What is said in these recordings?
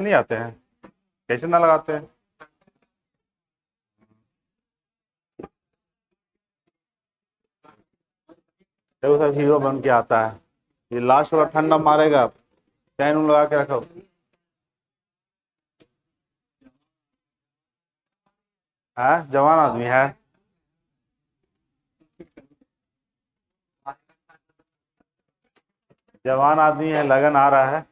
नहीं आते हैं, कैसे ना लगाते हैं। देखो सर, हीरो बन के आता है, ये लास्ट वाला ठंडा मारेगा, फैन उन लगा के रखो। है, जवान आदमी है। जवान आदमी है, लगन आ रहा है।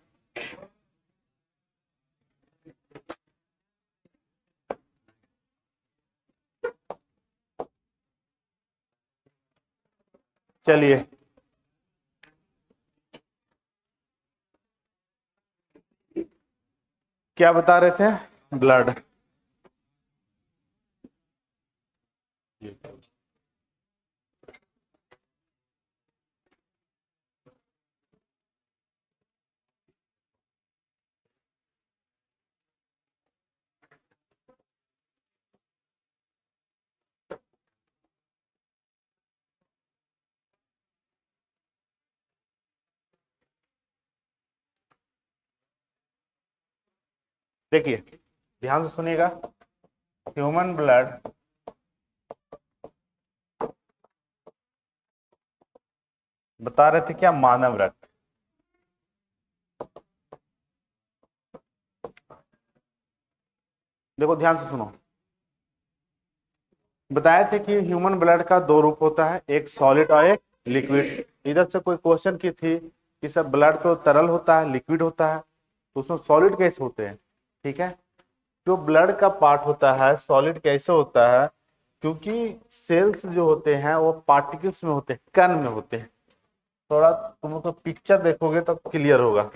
चलिए, क्या बता रहे थे? ब्लड। देखिए, ध्यान से सुनिएगा। ह्यूमन ब्लड बता रहे थे क्या? मानव रक्त। देखो ध्यान से सुनो, बताए थे कि ह्यूमन ब्लड का दो रूप होता है, एक सॉलिड और एक लिक्विड। इधर से कोई क्वेश्चन की थी कि सब ब्लड तो तरल होता है, लिक्विड होता है, तो उसमें सॉलिड कैसे होते हैं? ठीक है, जो ब्लड का पार्ट होता है सॉलिड कैसे होता है? क्योंकि सेल्स जो होते हैं वो पार्टिकल्स में होते हैं, कण में होते हैं। थोड़ा तुम तो पिक्चर देखोगे तो क्लियर होगा।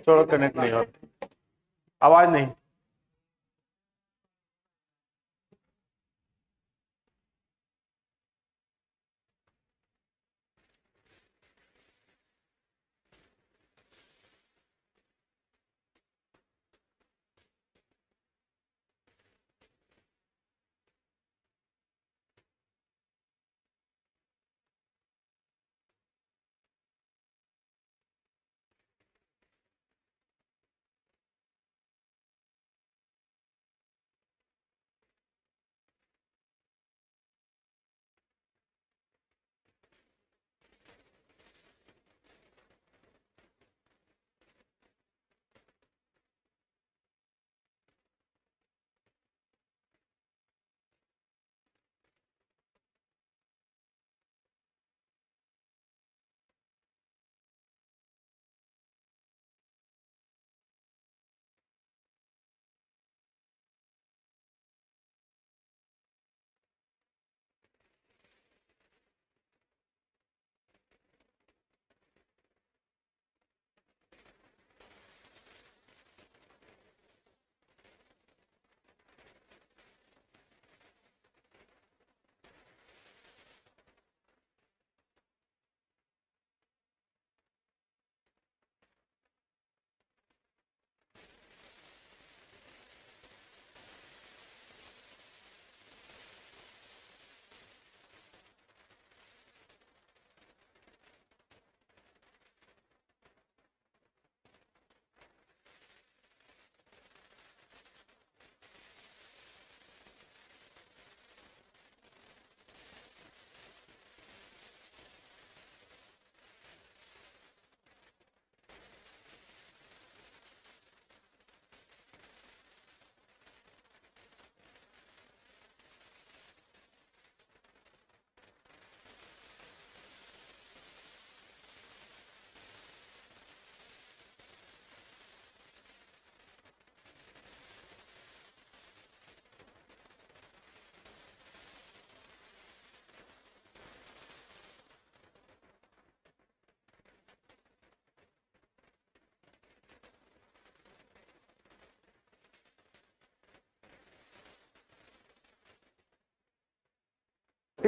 छोड़ो, कनेक्ट नहीं हो, आवाज नहीं।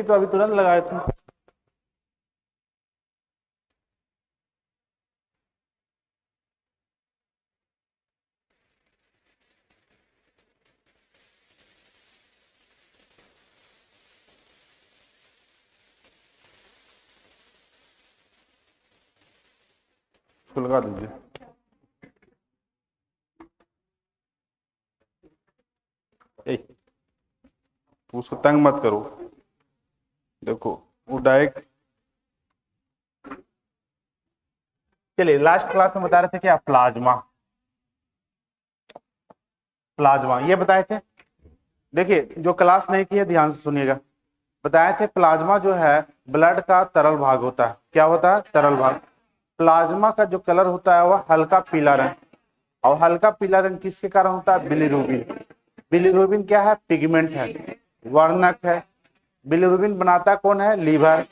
तो अभी तुरंत लगाए थे। इसको लगा दीजिए। उसको तंग मत करो। देखो वो डायरेक्ट, चलिए लास्ट क्लास में बता रहे थे क्या, प्लाज्मा। प्लाज्मा ये बताए थे। देखिए जो क्लास नहीं की है ध्यान से सुनिएगा। बताए थे प्लाज्मा जो है ब्लड का तरल भाग होता है। क्या होता है? तरल भाग। प्लाज्मा का जो कलर होता है वह हल्का पीला रंग, और हल्का पीला रंग किसके कारण होता है? बिलीरुबिन। बिलीरुबिन क्या है? पिगमेंट है, वर्णक है। बिलीरुबिन बनाता कौन है? लीवर।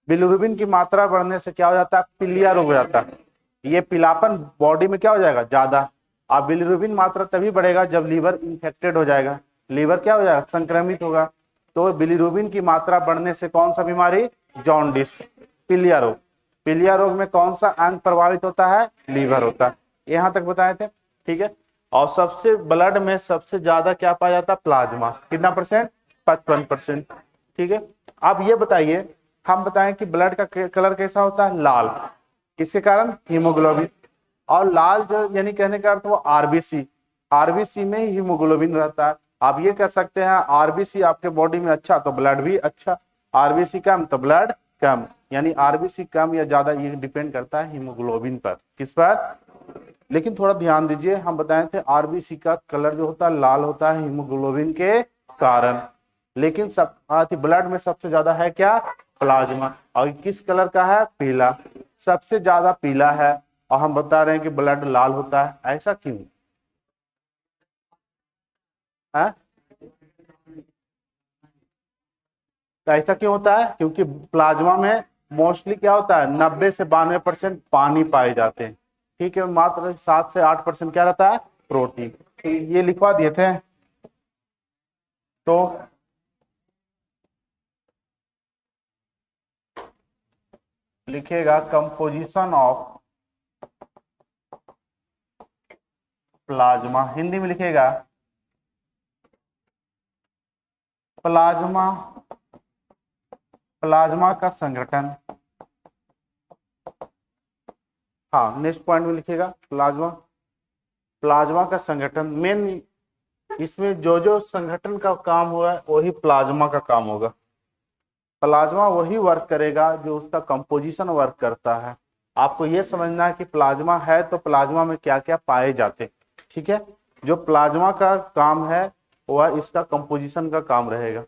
बिलीरुबिन की मात्रा बढ़ने से क्या हो जाता है? पीलिया रोग हो जाता है। ये पीलापन बॉडी में क्या हो जाएगा? ज्यादा। अब बिलीरुबिन मात्रा तभी बढ़ेगा जब लीवर इंफेक्टेड हो जाएगा, लीवर क्या हो जाएगा? संक्रमित होगा। तो बिलीरुबिन की मात्रा बढ़ने से कौन सा बीमारी? जॉन्डिस, पीलिया रोग। पीलिया रोग में कौन सा अंग प्रभावित होता है? लीवर होता है। यहां तक बताए थे, ठीक है। और सबसे ब्लड में सबसे ज्यादा क्या पाया जाता है? प्लाज्मा। कितना परसेंट? 55%। ठीक है। अब ये बताइए, हम बताएं कि ब्लड का कलर कैसा होता है? लाल। किसके कारण? हीमोग्लोबिन। और लाल जो यानी कहने का अर्थ वो आरबीसी, आरबीसी में ही हीमोग्लोबिन रहता है। आप ये कह सकते हैं आरबीसी आपके बॉडी में अच्छा तो ब्लड भी अच्छा, आरबीसी कम तो ब्लड कम। यानी आरबीसी कम या ज्यादा ये डिपेंड करता है हीमोग्लोबिन पर। किस पर? लेकिन थोड़ा ध्यान दीजिए, हम बताए थे आरबीसी का कलर जो होता है लाल होता है हीमोग्लोबिन के कारण। लेकिन सब ब्लड में सबसे ज्यादा है क्या? प्लाज्मा। और किस कलर का है? पीला। सबसे ज्यादा पीला है, और हम बता रहे हैं कि ब्लड लाल होता है। ऐसा क्यों है? तो ऐसा क्यों होता है? क्योंकि प्लाज्मा में मोस्टली क्या होता है? 90 से 92% पानी पाए जाते हैं। ठीक है, मात्र 7 से 8% क्या रहता है? प्रोटीन। तो ये लिखवा दिए थे। तो लिखेगा कंपोजिशन ऑफ प्लाज्मा, हिंदी में लिखेगा प्लाज्मा, प्लाज्मा का संगठन। हाँ, नेक्स्ट पॉइंट में लिखेगा प्लाज्मा, प्लाज्मा का संगठन। मेन इसमें जो जो संगठन का काम हुआ है वही प्लाज्मा का काम होगा। प्लाज्मा वही वर्क करेगा जो उसका कंपोजिशन वर्क करता है। आपको ये समझना है कि प्लाज्मा है तो प्लाज्मा में क्या क्या पाए जाते हैं। ठीक है, जो प्लाज्मा का काम है वह इसका कंपोजिशन का काम रहेगा।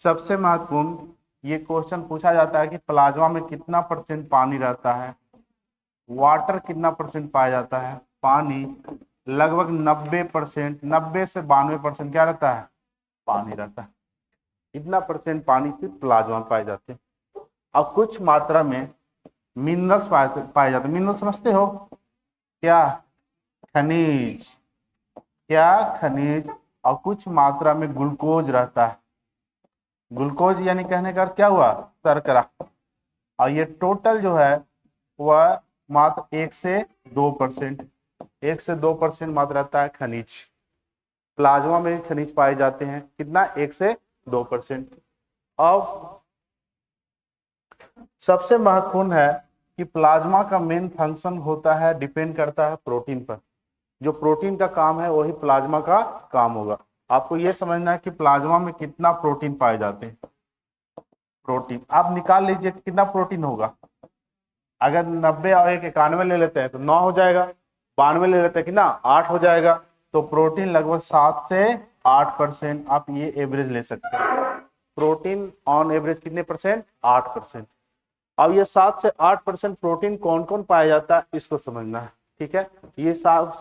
सबसे महत्वपूर्ण ये क्वेश्चन पूछा जाता है कि प्लाज्मा में कितना परसेंट पानी रहता है? वाटर कितना परसेंट पाया जाता है? पानी लगभग 90%, 90 से 92% क्या रहता है? पानी रहता है। इतना परसेंट पानी सिर्फ प्लाज्मा में पाए जाते हैं। और कुछ मात्रा में मिनरल्स पाए जाते हैं। मिनरल समझते हो क्या? खनिज। क्या? खनिज। और कुछ मात्रा में ग्लूकोज रहता है। ग्लूकोज यानी कहने का अर्थ क्या हुआ? शर्करा। और ये टोटल जो है वह मात्र 1 से 2%, 1 से 2% मात्र रहता है खनिज। प्लाज्मा में खनिज पाए जाते हैं कितना? 1 से 2%। अब सबसे महत्वपूर्ण है कि प्लाज्मा का मेन फंक्शन होता है, डिपेंड करता है प्रोटीन पर। जो प्रोटीन का काम है वही प्लाज्मा का काम होगा। आपको यह समझना है कि प्लाज्मा में कितना प्रोटीन पाए जाते हैं। प्रोटीन आप निकाल लीजिए कितना प्रोटीन होगा। अगर 90 और 91 ले लेते हैं तो 9 हो जाएगा, 92 ले लेते हैं कितना? 8 हो जाएगा। तो प्रोटीन लगभग 7 से 8%। आप ये एवरेज ले सकते हैं। प्रोटीन ऑन एवरेज कितने परसेंट? 8%। अब ये 7 से 8% प्रोटीन कौन कौन पाया जाता है इसको समझना है। ठीक है, ये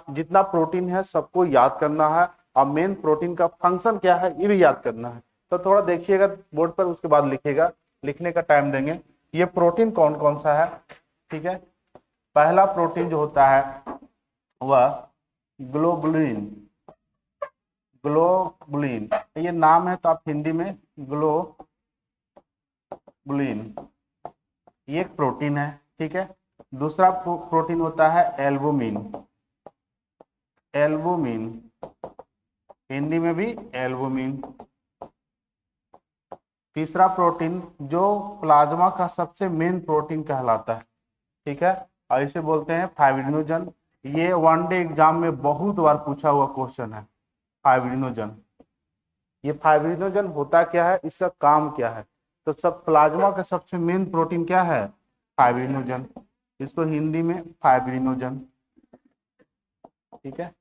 जितना प्रोटीन है सबको याद करना है, और मेन प्रोटीन का फंक्शन क्या है ये भी याद करना है। तो थोड़ा देखिएगा बोर्ड पर, उसके बाद लिखिएगा, लिखने का टाइम देंगे। ये प्रोटीन कौन कौन सा है? ठीक है, पहला प्रोटीन जो होता है वह ग्लोबुलिन। ग्लोबुलिन ये नाम है तो आप हिंदी में ग्लो ग्लोबुलिन, ये एक प्रोटीन है, ठीक है। दूसरा प्रोटीन होता है एल्बुमिन, एल्बुमिन, हिंदी में भी एल्बुमिन। तीसरा प्रोटीन जो प्लाज्मा का सबसे मेन प्रोटीन कहलाता है, ठीक है, और इसे बोलते हैं फाइब्रिनोजन। ये वनडे एग्जाम में बहुत बार पूछा हुआ क्वेश्चन है, फाइब्रिनोजन। ये फाइब्रिनोजन होता क्या है, इसका काम क्या है? तो सब प्लाज्मा का सबसे मेन प्रोटीन क्या है? फाइब्रिनोजन, इसको हिंदी में फाइब्रिनोजन, ठीक है।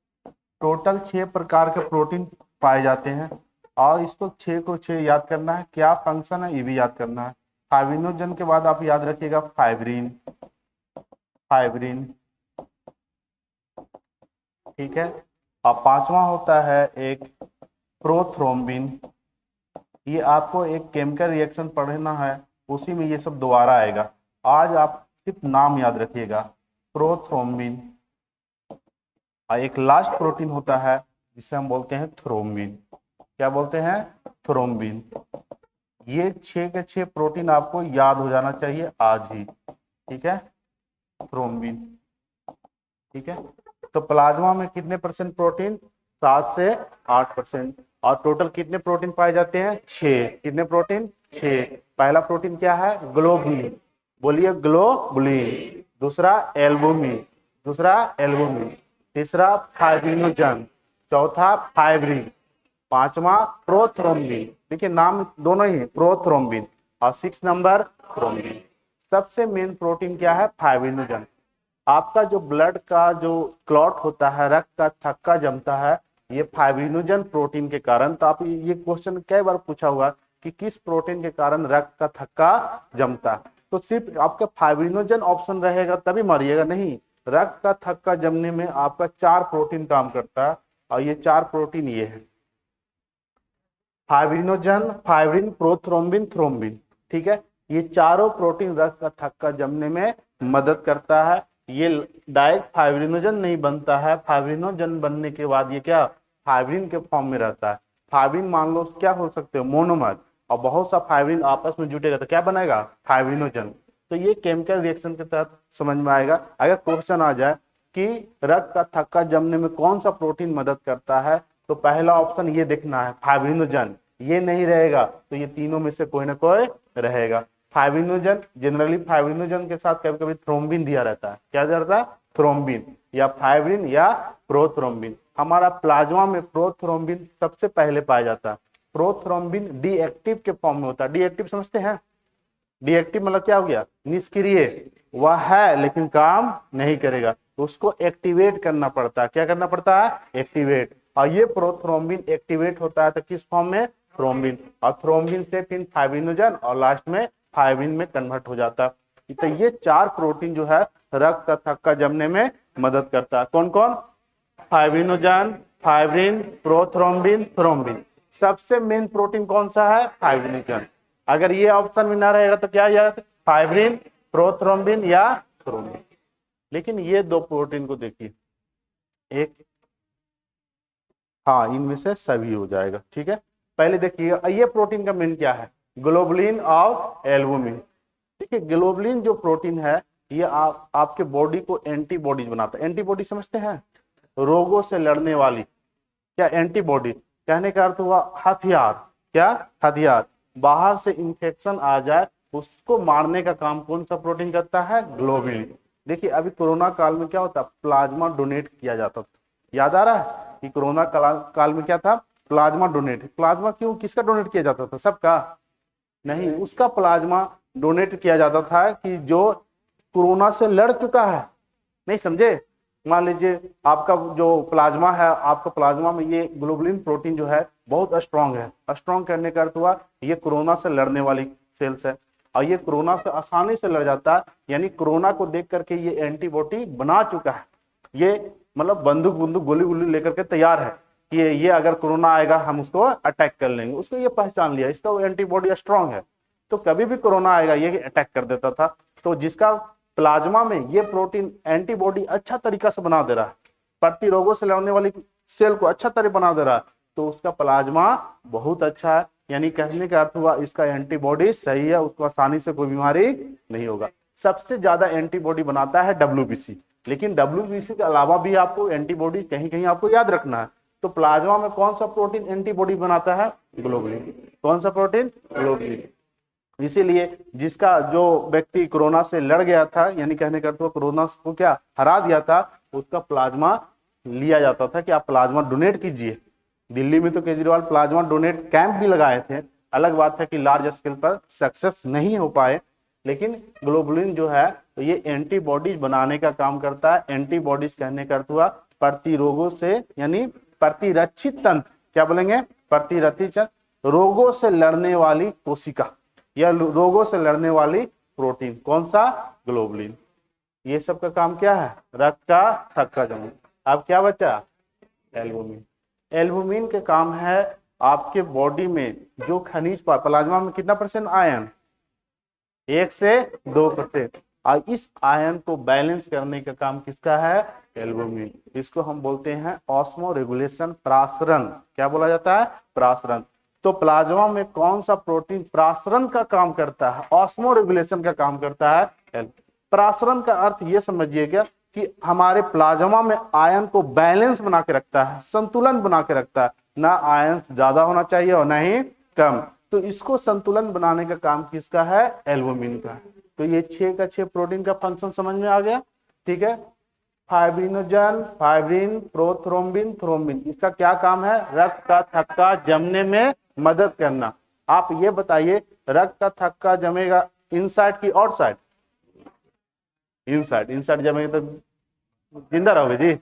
टोटल 6 प्रकार के प्रोटीन पाए जाते हैं और इसको 6 को 6 याद करना है, क्या फंक्शन है ये भी याद करना है। फाइब्रिनोजन के बाद आप याद रखिएगा फाइब्रिन, फाइब्रिन, ठीक है। और पांचवा होता है एक प्रोथ्रोम्बिन। ये आपको एक केमिकल रिएक्शन पढ़ना है, उसी में ये सब दोबारा आएगा, आज आप सिर्फ नाम याद रखिएगा, प्रोथ्रोम्बिन। और एक लास्ट प्रोटीन होता है जिसे हम बोलते हैं थ्रोम्बिन। क्या बोलते हैं? थ्रोम्बिन। ये 6 के 6 प्रोटीन आपको याद हो जाना चाहिए आज ही, ठीक है, थ्रोम्बिन, ठीक है। तो प्लाज्मा में कितने परसेंट प्रोटीन? 7 से 8%। और टोटल कितने प्रोटीन पाए जाते हैं? 6। कितने प्रोटीन? 6। पहला प्रोटीन क्या है? ग्लोबुलिन, बोलिए ग्लोबुलिन। दूसरा एल्बुमिन, दूसरा एल्बुमिन। तीसरा फाइब्रिनोजन, चौथा फाइब्रिन, पांचवा प्रोथ्रोम्बिन, देखिए नाम दोनों ही प्रोथ्रोम्बिन, और 6 नंबर थ्रोम्बिन। सबसे मेन प्रोटीन क्या है? फाइब्रिनोजन। आपका जो ब्लड का जो क्लॉट होता है, रक्त का थक्का जमता है, ये फाइब्रिनोजन प्रोटीन के कारण। तो आप ये क्वेश्चन कई बार पूछा हुआ कि किस प्रोटीन के कारण रक्त का थक्का जमता है, तो सिर्फ आपका फाइब्रिनोजन ऑप्शन रहेगा तभी मारिएगा, नहीं। रक्त का थक्का जमने में आपका 4 प्रोटीन काम करता है, और ये 4 प्रोटीन ये है, फाइब्रिनोजन, फाइब्रिन, प्रोथ्रोम्बिन, थ्रोम्बिन, ठीक है। ये चारों प्रोटीन रक्त का थक्का जमने में मदद करता है। ये डायरेक्ट फाइब्रिनोजन नहीं बनता है, फाइब्रिनोजन बनने के बाद ये क्या? फाइब्रिन के फॉर्म में रहता है। फाइब्रिन मान लो क्या हो सकते हो? मोनोमर, और बहुत सा फाइब्रिन आपस में जुटेगा तो क्या बनेगा? फाइब्रिनोजन। तो ये केमिकल रिएक्शन के तहत समझ में आएगा। अगर क्वेश्चन आ जाए कि रक्त का थक्का जमने में कौन सा प्रोटीन मदद करता है, तो पहला ऑप्शन ये देखना है, फाइब्रिनोजन। ये नहीं रहेगा तो ये तीनों में से कोई ना कोई रहेगा। फाइब्रिनोजन, जनरली फाइब्रिनोजन के साथ कभी कभी थ्रोम्बिन दिया रहता है। क्या दिया रहता है? थ्रोम्बिन, या फाइब्रिन या प्रोथ्रोम्बिन। हमारा प्लाज्मा में प्रोथ्रोम्बिन सबसे पहले पाया जाता है। प्रोथ्रोम्बिन डीएक्टिव के फॉर्म में होता है। डीएक्टिव समझते हैं? डीएक्टिव मतलब क्या हो गया? निष्क्रिय, वह है लेकिन काम नहीं करेगा, तो उसको एक्टिवेट करना पड़ता है। क्या करना पड़ता है? एक्टिवेट। और ये प्रोथ्रोम्बिन एक्टिवेट होता है तो किस फॉर्म में? थ्रोम्बिन। और थ्रोम्बिन से फिर फाइब्रिनोजन और लास्ट में फाइब्रिन में कन्वर्ट हो जाता है। तो ये 4 प्रोटीन जो है रक्त का थक्का जमने में मदद करता है। कौन कौन? Fibrinogen, fibrin, prothrombin, thrombin. सबसे मेन प्रोटीन कौन सा है? फाइब्रिनोजन। अगर ये ऑप्शन में ना रहेगा तो क्या याद? फाइब्रिन, प्रोथ्रोम्बिन या थ्रोम्बिन। लेकिन ये 2 प्रोटीन को देखिए, एक, हाँ इनमें से सभी हो जाएगा, ठीक है। पहले देखिए ये प्रोटीन का मेन क्या है? ग्लोबुलिन और एल्बुमिन। देखिए ग्लोबुलिन जो प्रोटीन है ये आपके बॉडी को एंटीबॉडीज बनाता है। एंटीबॉडी समझते हैं? रोगों से लड़ने वाली, क्या एंटीबॉडी, कहने का अर्थ हुआ हथियार। क्या? हथियार। बाहर से इंफेक्शन आ जाए उसको मारने का काम कौन सा प्रोटीन करता है? ग्लोबुलिन। देखिए अभी कोरोना काल में क्या होता, प्लाज्मा डोनेट किया जाता था, याद आ रहा है कि कोरोना काल में क्या था? Plasma donate. प्लाज्मा क्यों, किसका डोनेट किया जाता था? सबका नहीं, उसका प्लाज्मा डोनेट किया जाता था कि जो कोरोना से लड़ चुका है। नहीं समझे? मान लीजिए आपका जो प्लाज्मा है, आपका प्लाज्मा में ये ग्लोबुलिन प्रोटीन जो है बहुत स्ट्रांग है। स्ट्रांग करने का अर्थ हुआ ये कोरोना से लड़ने वाली सेल्स है, और ये कोरोना से आसानी से लड़ जाता है। यानी कोरोना को देख करके ये एंटीबॉडी बना चुका है। ये मतलब बंदूक गोली गोली लेकर के तैयार है कि ये अगर कोरोना आएगा हम उसको अटैक कर लेंगे। उसको ये पहचान लिया, इसका वो एंटीबॉडी स्ट्रांग है, तो कभी भी कोरोना आएगा ये अटैक कर देता था। तो जिसका प्लाज्मा में ये प्रोटीन एंटीबॉडी अच्छा तरीका से बना दे रहा है, प्रतिरोगों से लड़ने वाली सेल को अच्छा तरह बना दे रहा है, तो उसका प्लाज्मा बहुत अच्छा है। यानी कहने का अर्थ हुआ इसका एंटीबॉडी सही है, उसको आसानी से कोई बीमारी नहीं होगा। सबसे ज्यादा एंटीबॉडी बनाता है डब्ल्यूबीसी, लेकिन डब्ल्यूबीसी के अलावा भी आपको एंटीबॉडी कहीं कहीं आपको याद रखना है। तो प्लाज्मा में कौन सा प्रोटीन एंटीबॉडी बनाता है? ग्लोबुलिन। कौन सा प्रोटीन? ग्लोबुलिन। इसीलिए जिसका जो व्यक्ति कोरोना से लड़ गया था, यानी कहने का अर्थ कोरोना को क्या हरा दिया था, उसका प्लाज्मा लिया जाता था कि आप प्लाज्मा डोनेट कीजिए। दिल्ली में तो केजरीवाल प्लाज्मा डोनेट कैंप भी लगाए थे। अलग बात है कि लार्ज स्केल पर सक्सेस नहीं हो पाए, लेकिन ग्लोबुलिन जो है तो ये एंटीबॉडीज बनाने का काम करता है। एंटीबॉडीज कहने का अर्थ हुआ प्रतिरोगों से, यानी प्रतिरक्षित तंत्र, क्या बोलेंगे? प्रतिरक्षित रोगों से लड़ने वाली कोशिका या रोगों से लड़ने वाली प्रोटीन। कौन सा? ग्लोबुलिन। ये सब का काम क्या है? रक्त का थक्का जमाना। अब क्या बचा? एल्बुमिन। एल्बुमिन के काम है आपके बॉडी में जो खनिज प्लाज्मा में कितना परसेंट आयन? 1 से 2%। और इस आयन को बैलेंस करने का काम किसका है? एल्बुमिन। इसको हम बोलते हैं ऑस्मो रेगुलेशन, प्रासरण। क्या बोला जाता है? प्रासरण। तो प्लाज्मा में कौन सा प्रोटीन प्रासरण का काम करता है? ऑस्मो रेगुलेशन का काम करता है। प्रासरण का अर्थ ये समझिएगा कि हमारे प्लाज्मा में आयन को बैलेंस बना के रखता है, संतुलन बना के रखता है। ना आयन ज्यादा होना चाहिए और ना ही कम। तो इसको संतुलन बनाने का काम किसका है? एल्बुमिन का। तो ये 6 का 6 प्रोटीन का फंक्शन समझ में आ गया। ठीक है। फाइब्रिनोजन, फाइब्रिन, प्रोथ्रोम्बिन, थ्रोम्बिन, इसका क्या काम है? रक्त का थक्का जमने में मदद करना। आप ये बताइए, रक्त का थक्का जमेगा इनसाइड की आउटसाइड? इनसाइड। इनसाइड जमेगा तो जिंदा रहोगे जी।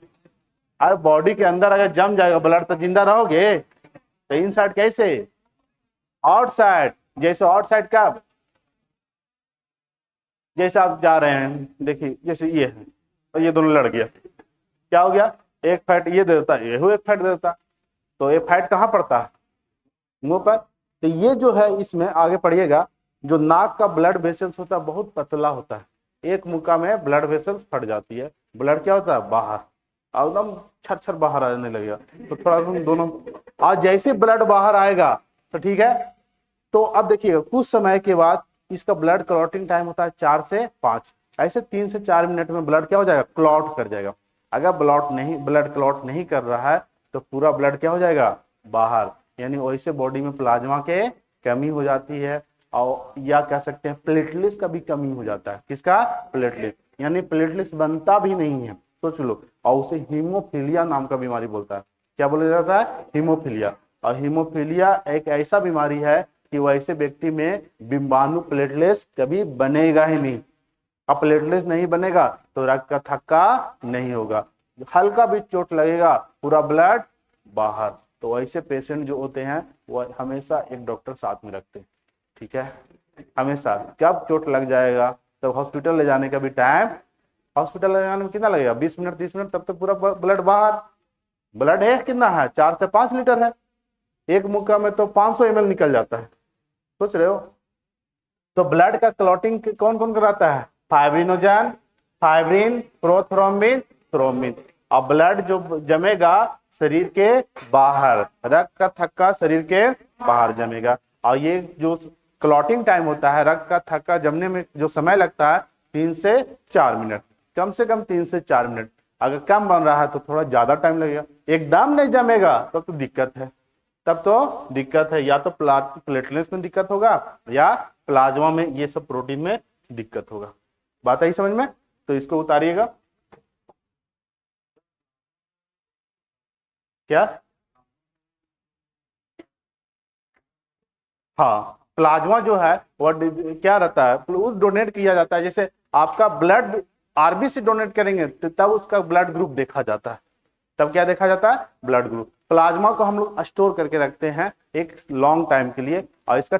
अरे बॉडी के अंदर अगर जम जाएगा ब्लड तो जिंदा रहोगे। तो इनसाइड कैसे? आउटसाइड। जैसे आउटसाइड का, जैसे आप जा रहे हैं, देखिए जैसे ये है और ये दोनों लड़ गया, क्या हो गया? एक फैट ये देता है, ये एक फैट देता। तो ये फैट कहाँ पड़ता है? मुंह पर। तो ये जो है, इसमें आगे पढ़िएगा, जो नाक का ब्लड वेसल्स होता है बहुत पतला होता है। एक मुक्का में ब्लड वेसल्स फट जाती है, ब्लड क्या होता है? बाहर, एकदम छर छर बाहर आने लगेगा। तो थोड़ा दोनों, आज जैसे ब्लड बाहर आएगा तो ठीक है। तो अब देखिएगा कुछ समय के बाद इसका ब्लड क्लॉटिंग टाइम होता है 4 से 5। ऐसे 3 से 4 मिनट में ब्लड क्या हो जाएगा? क्लॉट कर जाएगा। अगर ब्लड क्लॉट नहीं कर रहा है तो पूरा ब्लड क्या हो जाएगा? बाहर। यानी वैसे बॉडी में प्लाज्मा के कमी हो जाती है, और या कह सकते हैं प्लेटलेट्स का भी कमी हो जाता है। किसका? प्लेटलेट। यानी प्लेटलेट्स बनता भी नहीं है, सोच लो। और उसे हीमोफीलिया नाम का बीमारी बोलता है। क्या बोला जाता है? हीमोफीलिया। और हीमोफीलिया एक ऐसा बीमारी है कि वैसे व्यक्ति में बिंबाणु प्लेटलेट्स कभी बनेगा ही नहीं। अब प्लेटलेट्स नहीं बनेगा तो रक्त का थक्का नहीं होगा, हल्का भी चोट लगेगा पूरा ब्लड बाहर। तो ऐसे पेशेंट जो होते हैं वो हमेशा एक डॉक्टर साथ में रखते हैं। ठीक है। हमेशा जब चोट लग जाएगा तो हॉस्पिटल ले जाने का भी टाइम, हॉस्पिटल ले जाने में कितना लगेगा? 20 मिनट 30 मिनट, तब तक पूरा ब्लड बाहर। ब्लड है कितना है? 4 से 5 लीटर है। एक मुक्का में तो 500 ml निकल जाता है, सोच रहे हो। तो ब्लड का क्लॉटिंग कौन कौन कराता है? Fibrinogen, fibrin, prothrombin, thrombin. अब ब्लड जो जमेगा शरीर के बाहर, रक्त का थक्का शरीर के बाहर जमेगा। और ये जो क्लॉटिंग टाइम होता है, रक्त का थक्का जमने में जो समय लगता है 3 से 4 मिनट, कम से कम 3 से 4 मिनट। अगर कम बन रहा है तो थोड़ा ज्यादा टाइम लगेगा। एकदम नहीं जमेगा तो दिक्कत है, तब तो दिक्कत है। या तो प्लेटलेट्स में दिक्कत होगा या प्लाज्मा में, ये सब प्रोटीन में दिक्कत होगा। बात आई समझ में? तो इसको उतारिएगा। क्या? हाँ, प्लाज्मा जो है वो क्या रहता है? फ्लूइड डोनेट किया जाता है। जैसे आपका ब्लड आरबीसी डोनेट करेंगे तो तब उसका ब्लड ग्रुप देखा जाता है। तब क्या देखा जाता है? Blood group. प्लाज्मा को हम लोग स्टोर करके रखते हैं एक लॉन्ग टाइम के लिए, और इसका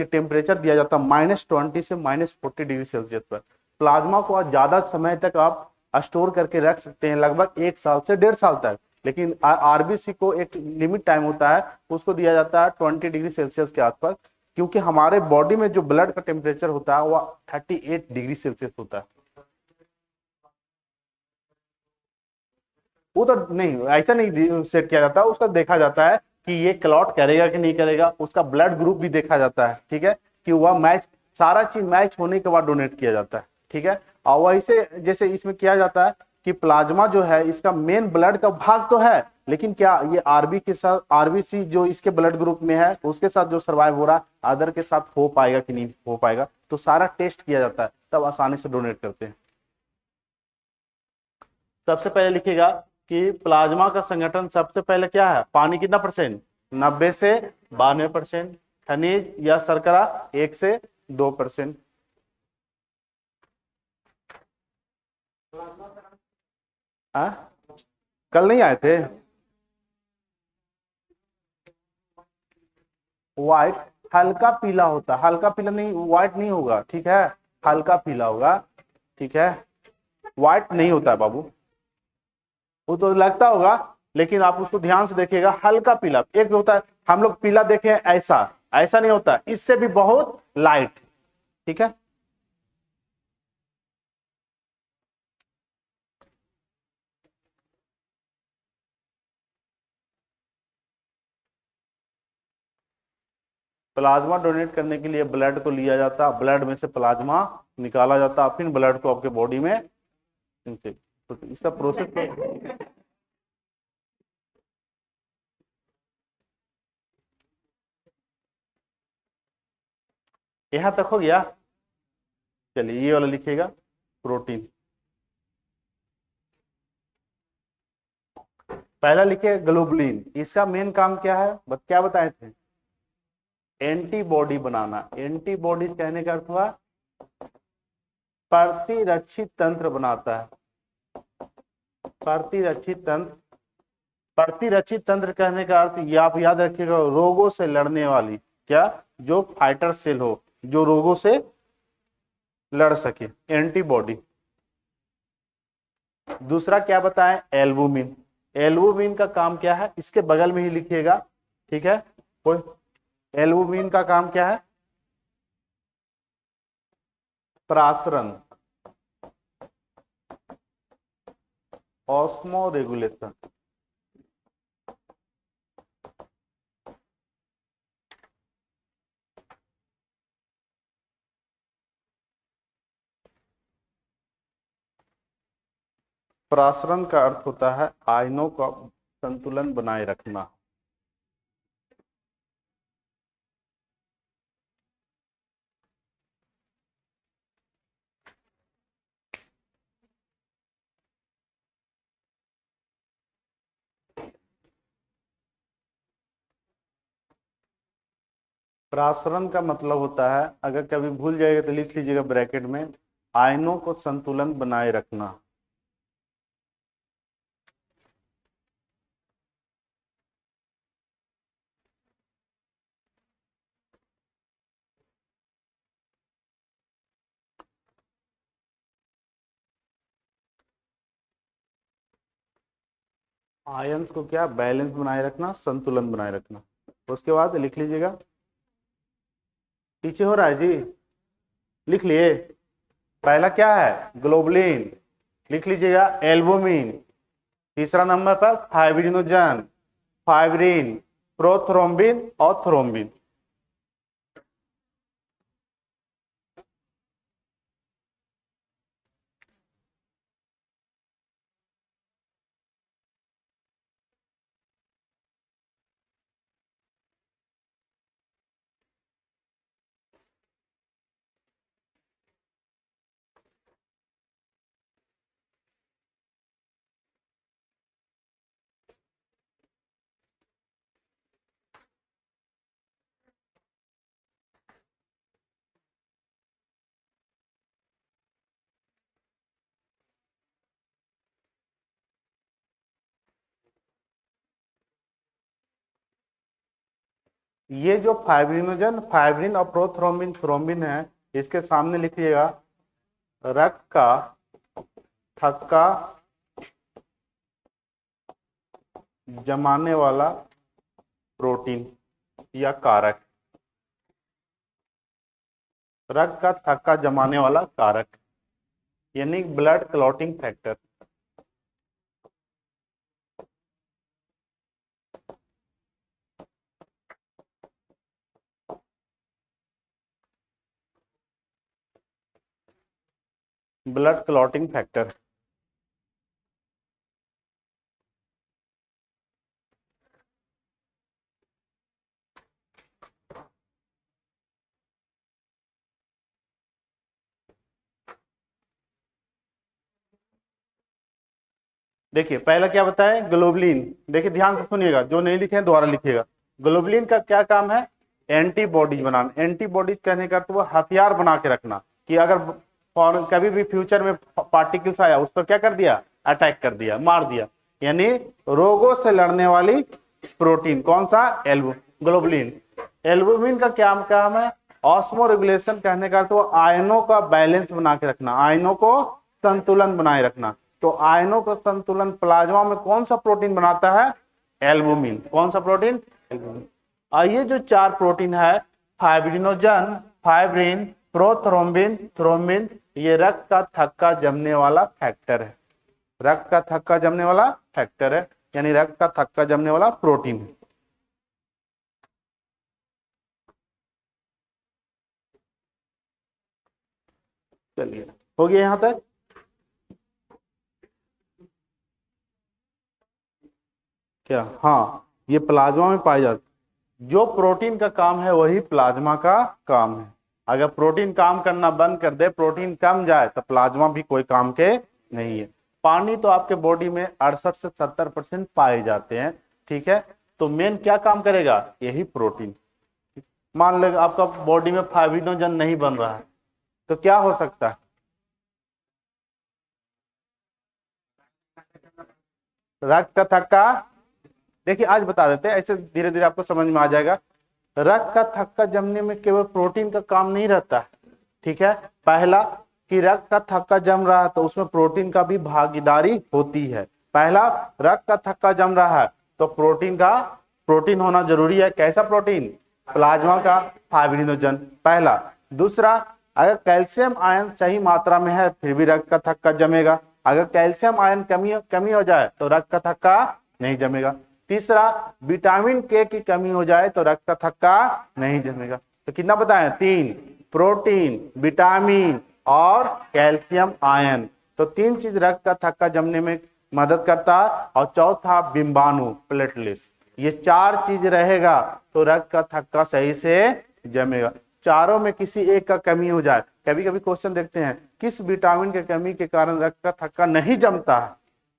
टेम्परेचर दिया जाता है -20 से -40 डिग्री सेल्सियस पर। प्लाज्मा को आज ज्यादा समय तक आप स्टोर करके रख सकते हैं, लगभग 1 साल से 1.5 साल तक। लेकिन आरबीसी को एक लिमिट टाइम होता है, उसको दिया जाता है 20 डिग्री सेल्सियस के आसपास, क्योंकि हमारे बॉडी में जो ब्लड का टेम्परेचर होता है वो 38 डिग्री सेल्सियस होता है। वो तो नहीं, ऐसा नहीं सेट किया जाता, उसका देखा जाता है कि ये क्लॉट करेगा कि नहीं करेगा, उसका ब्लड ग्रुप भी देखा जाता है, ठीक है, कि वह मैच, सारा चीज मैच होने के बाद डोनेट किया जाता है, ठीक है। और वैसे जैसे इसमें किया जाता है कि प्लाज्मा जो है इसका मेन ब्लड का भाग तो है, लेकिन क्या ये आरबी के साथ, आरबीसी जो इसके ब्लड ग्रुप में है उसके साथ जो सर्वाइव हो रहा है अदर के साथ हो पाएगा कि नहीं हो पाएगा, तो सारा टेस्ट किया जाता है, तब आसानी से डोनेट करते हैं। सबसे पहले लिखिएगा कि प्लाज्मा का संगठन सबसे पहले क्या है, पानी कितना परसेंट, 90 से 92%, खनिज या शर्करा 1 से 2%। कल नहीं आए थे? व्हाइट हल्का पीला होता है, हल्का पीला नहीं, व्हाइट नहीं होगा, ठीक है, हल्का पीला होगा, ठीक है, व्हाइट नहीं होता है बाबू, वो तो लगता होगा, लेकिन आप उसको ध्यान से देखिएगा, हल्का पीला एक होता है, हम लोग पीला देखे हैं ऐसा, ऐसा नहीं होता, इससे भी बहुत लाइट, ठीक है। प्लाज्मा डोनेट करने के लिए ब्लड को लिया जाता है, ब्लड में से प्लाज्मा निकाला जाता है, फिर ब्लड को आपके बॉडी में, तो इसका प्रोसेस तो यहां तक हो गया। चलिए ये वाला लिखिएगा, प्रोटीन। पहला लिखिए ग्लोबुलिन, इसका मेन काम क्या है, क्या बताए थे, एंटीबॉडी बनाना। एंटीबॉडी कहने का अर्थ हुआ प्रतिरक्षी तंत्र बनाता है, प्रतिरक्षी तंत्र। प्रतिरक्षी तंत्र कहने का अर्थ ये आप याद रखिएगा, रोगों से लड़ने वाली, क्या, जो फाइटर सेल हो, जो रोगों से लड़ सके, एंटीबॉडी। दूसरा क्या बताएं, एल्बुमिन। एल्बुमिन का काम क्या है, इसके बगल में ही लिखिएगा, ठीक है, कोई, एल्बुमिन का काम क्या है, प्रासरण, ऑस्मो रेगुलेशन। प्रासरण का अर्थ होता है आयनों का संतुलन बनाए रखना। प्रासरण का मतलब होता है, अगर कभी भूल जाएगा तो लिख लीजिएगा ब्रैकेट में, आयनों को संतुलन बनाए रखना। आयंस को क्या, बैलेंस बनाए रखना, संतुलन बनाए रखना। उसके बाद लिख लीजिएगा, पीछे हो रहा है जी, लिख लिए। पहला क्या है, ग्लोबुलिन, लिख लीजिएगा एल्बुमिन। तीसरा नंबर पर फाइब्रिनोजन, फाइब्रिन, प्रोथ्रोम्बिन और थ्रोम्बिन। ये जो फाइब्रिनोजन, फाइब्रिन और प्रोथ्रोम्बिन, थ्रोम्बिन है, इसके सामने लिखिएगा रक्त का थक्का जमाने वाला प्रोटीन या कारक, रक्त का थक्का जमाने वाला कारक, यानी blood clotting factor. Blood clotting factor. देखिए पहला क्या बताए, ग्लोबुलिन। देखिए ध्यान से सुनिएगा, जो नहीं लिखे हैं दोबारा लिखिएगा। ग्लोबुलिन का क्या काम है, एंटीबॉडीज बनाना। एंटीबॉडीज कहने का तो वो हथियार बना के रखना, कि अगर कभी भी फ्यूचर में पार्टिकल्स आया उस पर क्या कर दिया, अटैक कर दिया, मार दिया। यानी रोगों से लड़ने वाली प्रोटीन कौन सा, ग्लोबुलिन। एल्बुमिन का क्या काम है, ऑस्मो रेगुलेशन कहने का तो आयनों का बैलेंस बना के रखना, आयनों को संतुलन बनाए रखना। तो आयनों का संतुलन प्लाज्मा में कौन सा प्रोटीन बनाता है, एल्बुमिन। कौन सा प्रोटीन, एल्बुमिन। और ये जो चार प्रोटीन है, फाइब्रिनोजन, फाइब्रिन, प्रोथ्रोम्बिन, थ्रोम्बिन, ये रक्त का थक्का जमने वाला फैक्टर है। रक्त का थक्का जमने वाला फैक्टर है, यानी रक्त का थक्का जमने वाला प्रोटीन है। चलिए हो गया यहां तक। क्या, हाँ, ये प्लाज्मा में पाए जाते। जो प्रोटीन का काम है वही प्लाज्मा का काम है। अगर प्रोटीन काम करना बंद कर दे, प्रोटीन कम जाए, तो प्लाज्मा भी कोई काम के नहीं है। पानी तो आपके बॉडी में 68 से 70% पाए जाते हैं, ठीक है। तो मेन क्या काम करेगा, यही प्रोटीन। मान लो आपका बॉडी में फाइब्रिनोजन नहीं बन रहा है, तो क्या हो सकता है, रक्त का थक्का। देखिए आज बता देते हैं, ऐसे धीरे धीरे आपको समझ में आ जाएगा। रक्त का थक्का जमने में केवल प्रोटीन का काम नहीं रहता है, ठीक है। पहला कि रक्त का थक्का जम रहा है तो उसमें प्रोटीन का भी भागीदारी होती है। पहला, रक्त का थक्का जम रहा है तो प्रोटीन होना जरूरी है। कैसा प्रोटीन, प्लाज्मा का, फाइब्रिनोजन, पहला। दूसरा, अगर कैल्शियम आयन सही मात्रा में है फिर भी रक्त का थक्का जमेगा। अगर कैल्शियम आयन कमी हो जाए तो रक्त का थक्का नहीं जमेगा। तीसरा, विटामिन के की कमी हो जाए तो रक्त का थक्का नहीं जमेगा। तो कितना बताएं, तीन, प्रोटीन, विटामिन और कैल्शियम आयन। तो तीन चीज रक्त का थक्का जमने में मदद करता है। और चौथा, बिंबाणु, प्लेटलेट्स। ये चार चीज रहेगा तो रक्त का थक्का सही से जमेगा। चारों में किसी एक का कमी हो जाए, कभी कभी क्वेश्चन देखते हैं किस विटामिन के कमी के कारण रक्त का थक्का नहीं जमता है,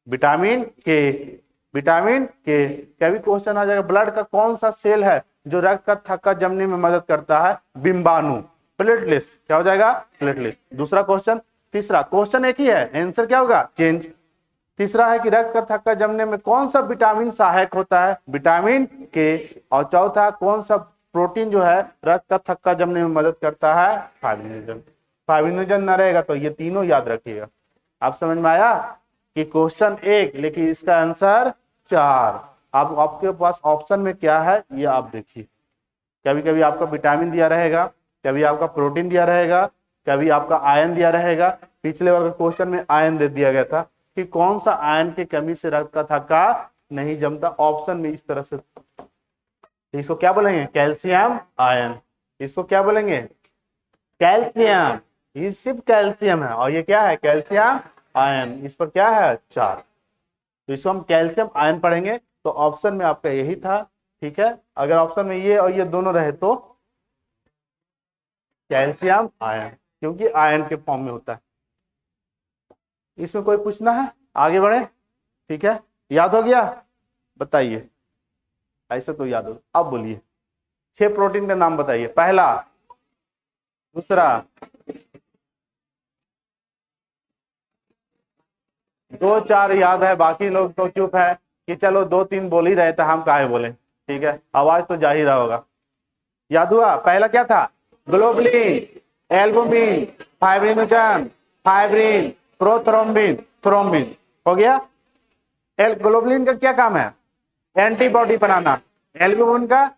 विटामिन के। विटामिन के, कभी क्वेश्चन आ जाएगा ब्लड का कौन सा सेल है जो रक्त का थक्का जमने में मदद करता है, बिंबाणु, प्लेटलेट्स। क्या हो जाएगा, प्लेटलेट्स। दूसरा क्वेश्चन, तीसरा क्वेश्चन एक ही है, आंसर क्या होगा, चेंज। तीसरा है कि रक्त का थक्का जमने में कौन सा विटामिन सहायक होता है, विटामिन के। और चौथा, कौन सा प्रोटीन जो है रक्त का थक्का जमने में मदद करता है, फाइब्रिनोजन। फाइब्रिनोजन न रहेगा तो ये तीनों याद रखिएगा। आप समझ में आया कि क्वेश्चन एक लेकिन इसका आंसर चार। अब आपके पास ऑप्शन में क्या है ये आप देखिए। कभी कभी आपका विटामिन दिया रहेगा, कभी आपका प्रोटीन दिया रहेगा, कभी आपका आयन दिया रहेगा। पिछले वाले क्वेश्चन में आयन दे दिया गया था कि कौन सा आयन की कमी से रक्त का थक्का नहीं जमता, ऑप्शन में इस तरह से। इसको क्या बोलेंगे, कैल्शियम आयन। इसको क्या बोलेंगे, कैल्शियम। ये सिर्फ कैल्शियम है और ये क्या है, कैल्शियम आयन। इस पर क्या है, चार। तो इसको हम कैल्शियम आयन पढ़ेंगे। तो ऑप्शन में आपका यही था, ठीक है। अगर ऑप्शन में ये और ये दोनों रहे तो कैल्शियम आयन, क्योंकि आयन के फॉर्म में होता है। इसमें कोई पूछना है, आगे बढ़े, ठीक है। याद हो गया, बताइए, ऐसे तो याद हो। अब बोलिए, 6 प्रोटीन का नाम बताइए, पहला, दूसरा, दो चार याद है, बाकी लोग तो चुप है कि चलो दो तीन बोल ही रहे थे, हम काहे बोले, ठीक है। आवाज तो जा ही रहा होगा। याद हुआ, पहला क्या था, globulin, albumin, fibrinogen, fibrin, prothrombin, thrombin. हो गया। ग्लोबुलिन का क्या काम है, एंटीबॉडी बनाना। एल्बुमिन का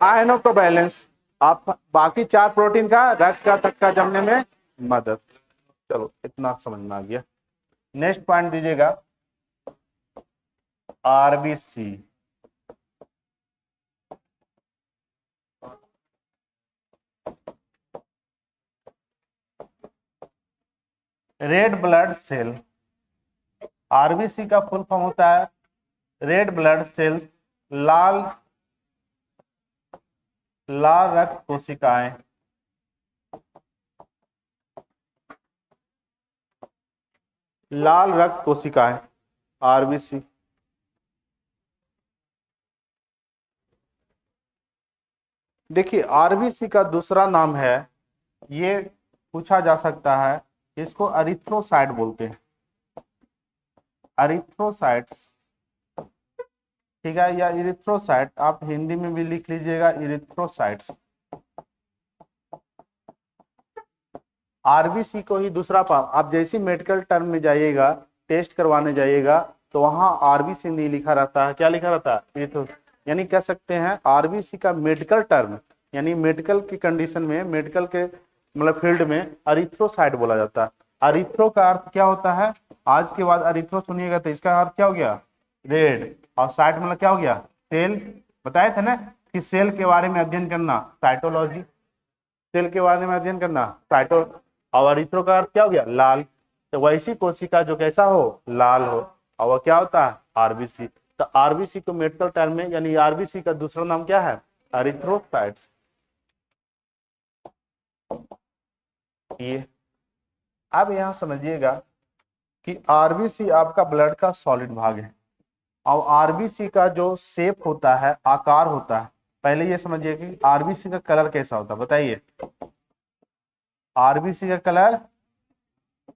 आयनों को बैलेंस। आप बाकी चार प्रोटीन का रक्त का थक्का जमने में मदद। चलो इतना समझ में आ गया। नेक्स्ट पॉइंट दीजिएगा, RBC. Red blood cell, RBC का फुल फॉर्म होता है रेड ब्लड सेल्स, लाल लाल रक्त कोशिकाएं। लाल रक्त कोशिकाएं आरबीसी। देखिए आरबीसी का दूसरा नाम है, ये पूछा जा सकता है, इसको अरिथ्रोसाइट बोलते हैं, अरिथ्रोसाइट्स, ठीक है, या इरिथ्रोसाइट, आप हिंदी में भी लिख लीजिएगा इरिथ्रोसाइट्स। आरबीसी को ही दूसरा आप जैसे मेडिकल टर्म में जाइएगा, टेस्ट करवाने जाइएगा, तो वहां आरबीसी नहीं लिखा रहता है, क्या लिखा रहता है, यानी कह सकते हैं आरबीसी का मेडिकल टर्म, यानी मेडिकल की कंडीशन में, मेडिकल के मतलब फील्ड में अरिथ्रोसाइट बोला जाता है। अरिथ्रो का अर्थ क्या होता है, आज के बाद अरिथ्रो सुनिएगा तो इसका अर्थ क्या हो गया, रेड, और साइट मतलब क्या हो गया, सेल। बताए थे ना कि सेल के बारे में अध्ययन करना साइटोलॉजी, सेल के बारे में अध्ययन करना साइटो, और अरिथ्रो का अर्थ क्या हो गया, लाल। तो वैसी कोशिका जो कैसा हो, लाल हो, और वह क्या होता है, आरबीसी। तो आरबीसी को मेडिकल टर्म में, यानी आरबीसी का दूसरा नाम क्या है, एरिथ्रोसाइट्स। ये अब यहां समझिएगा कि आरबीसी आपका ब्लड का सॉलिड भाग है, और आरबीसी का जो शेप होता है, आकार होता है, पहले ये समझिए कि आरबीसी का कलर कैसा होता है, बताइए। आरबीसी का कलर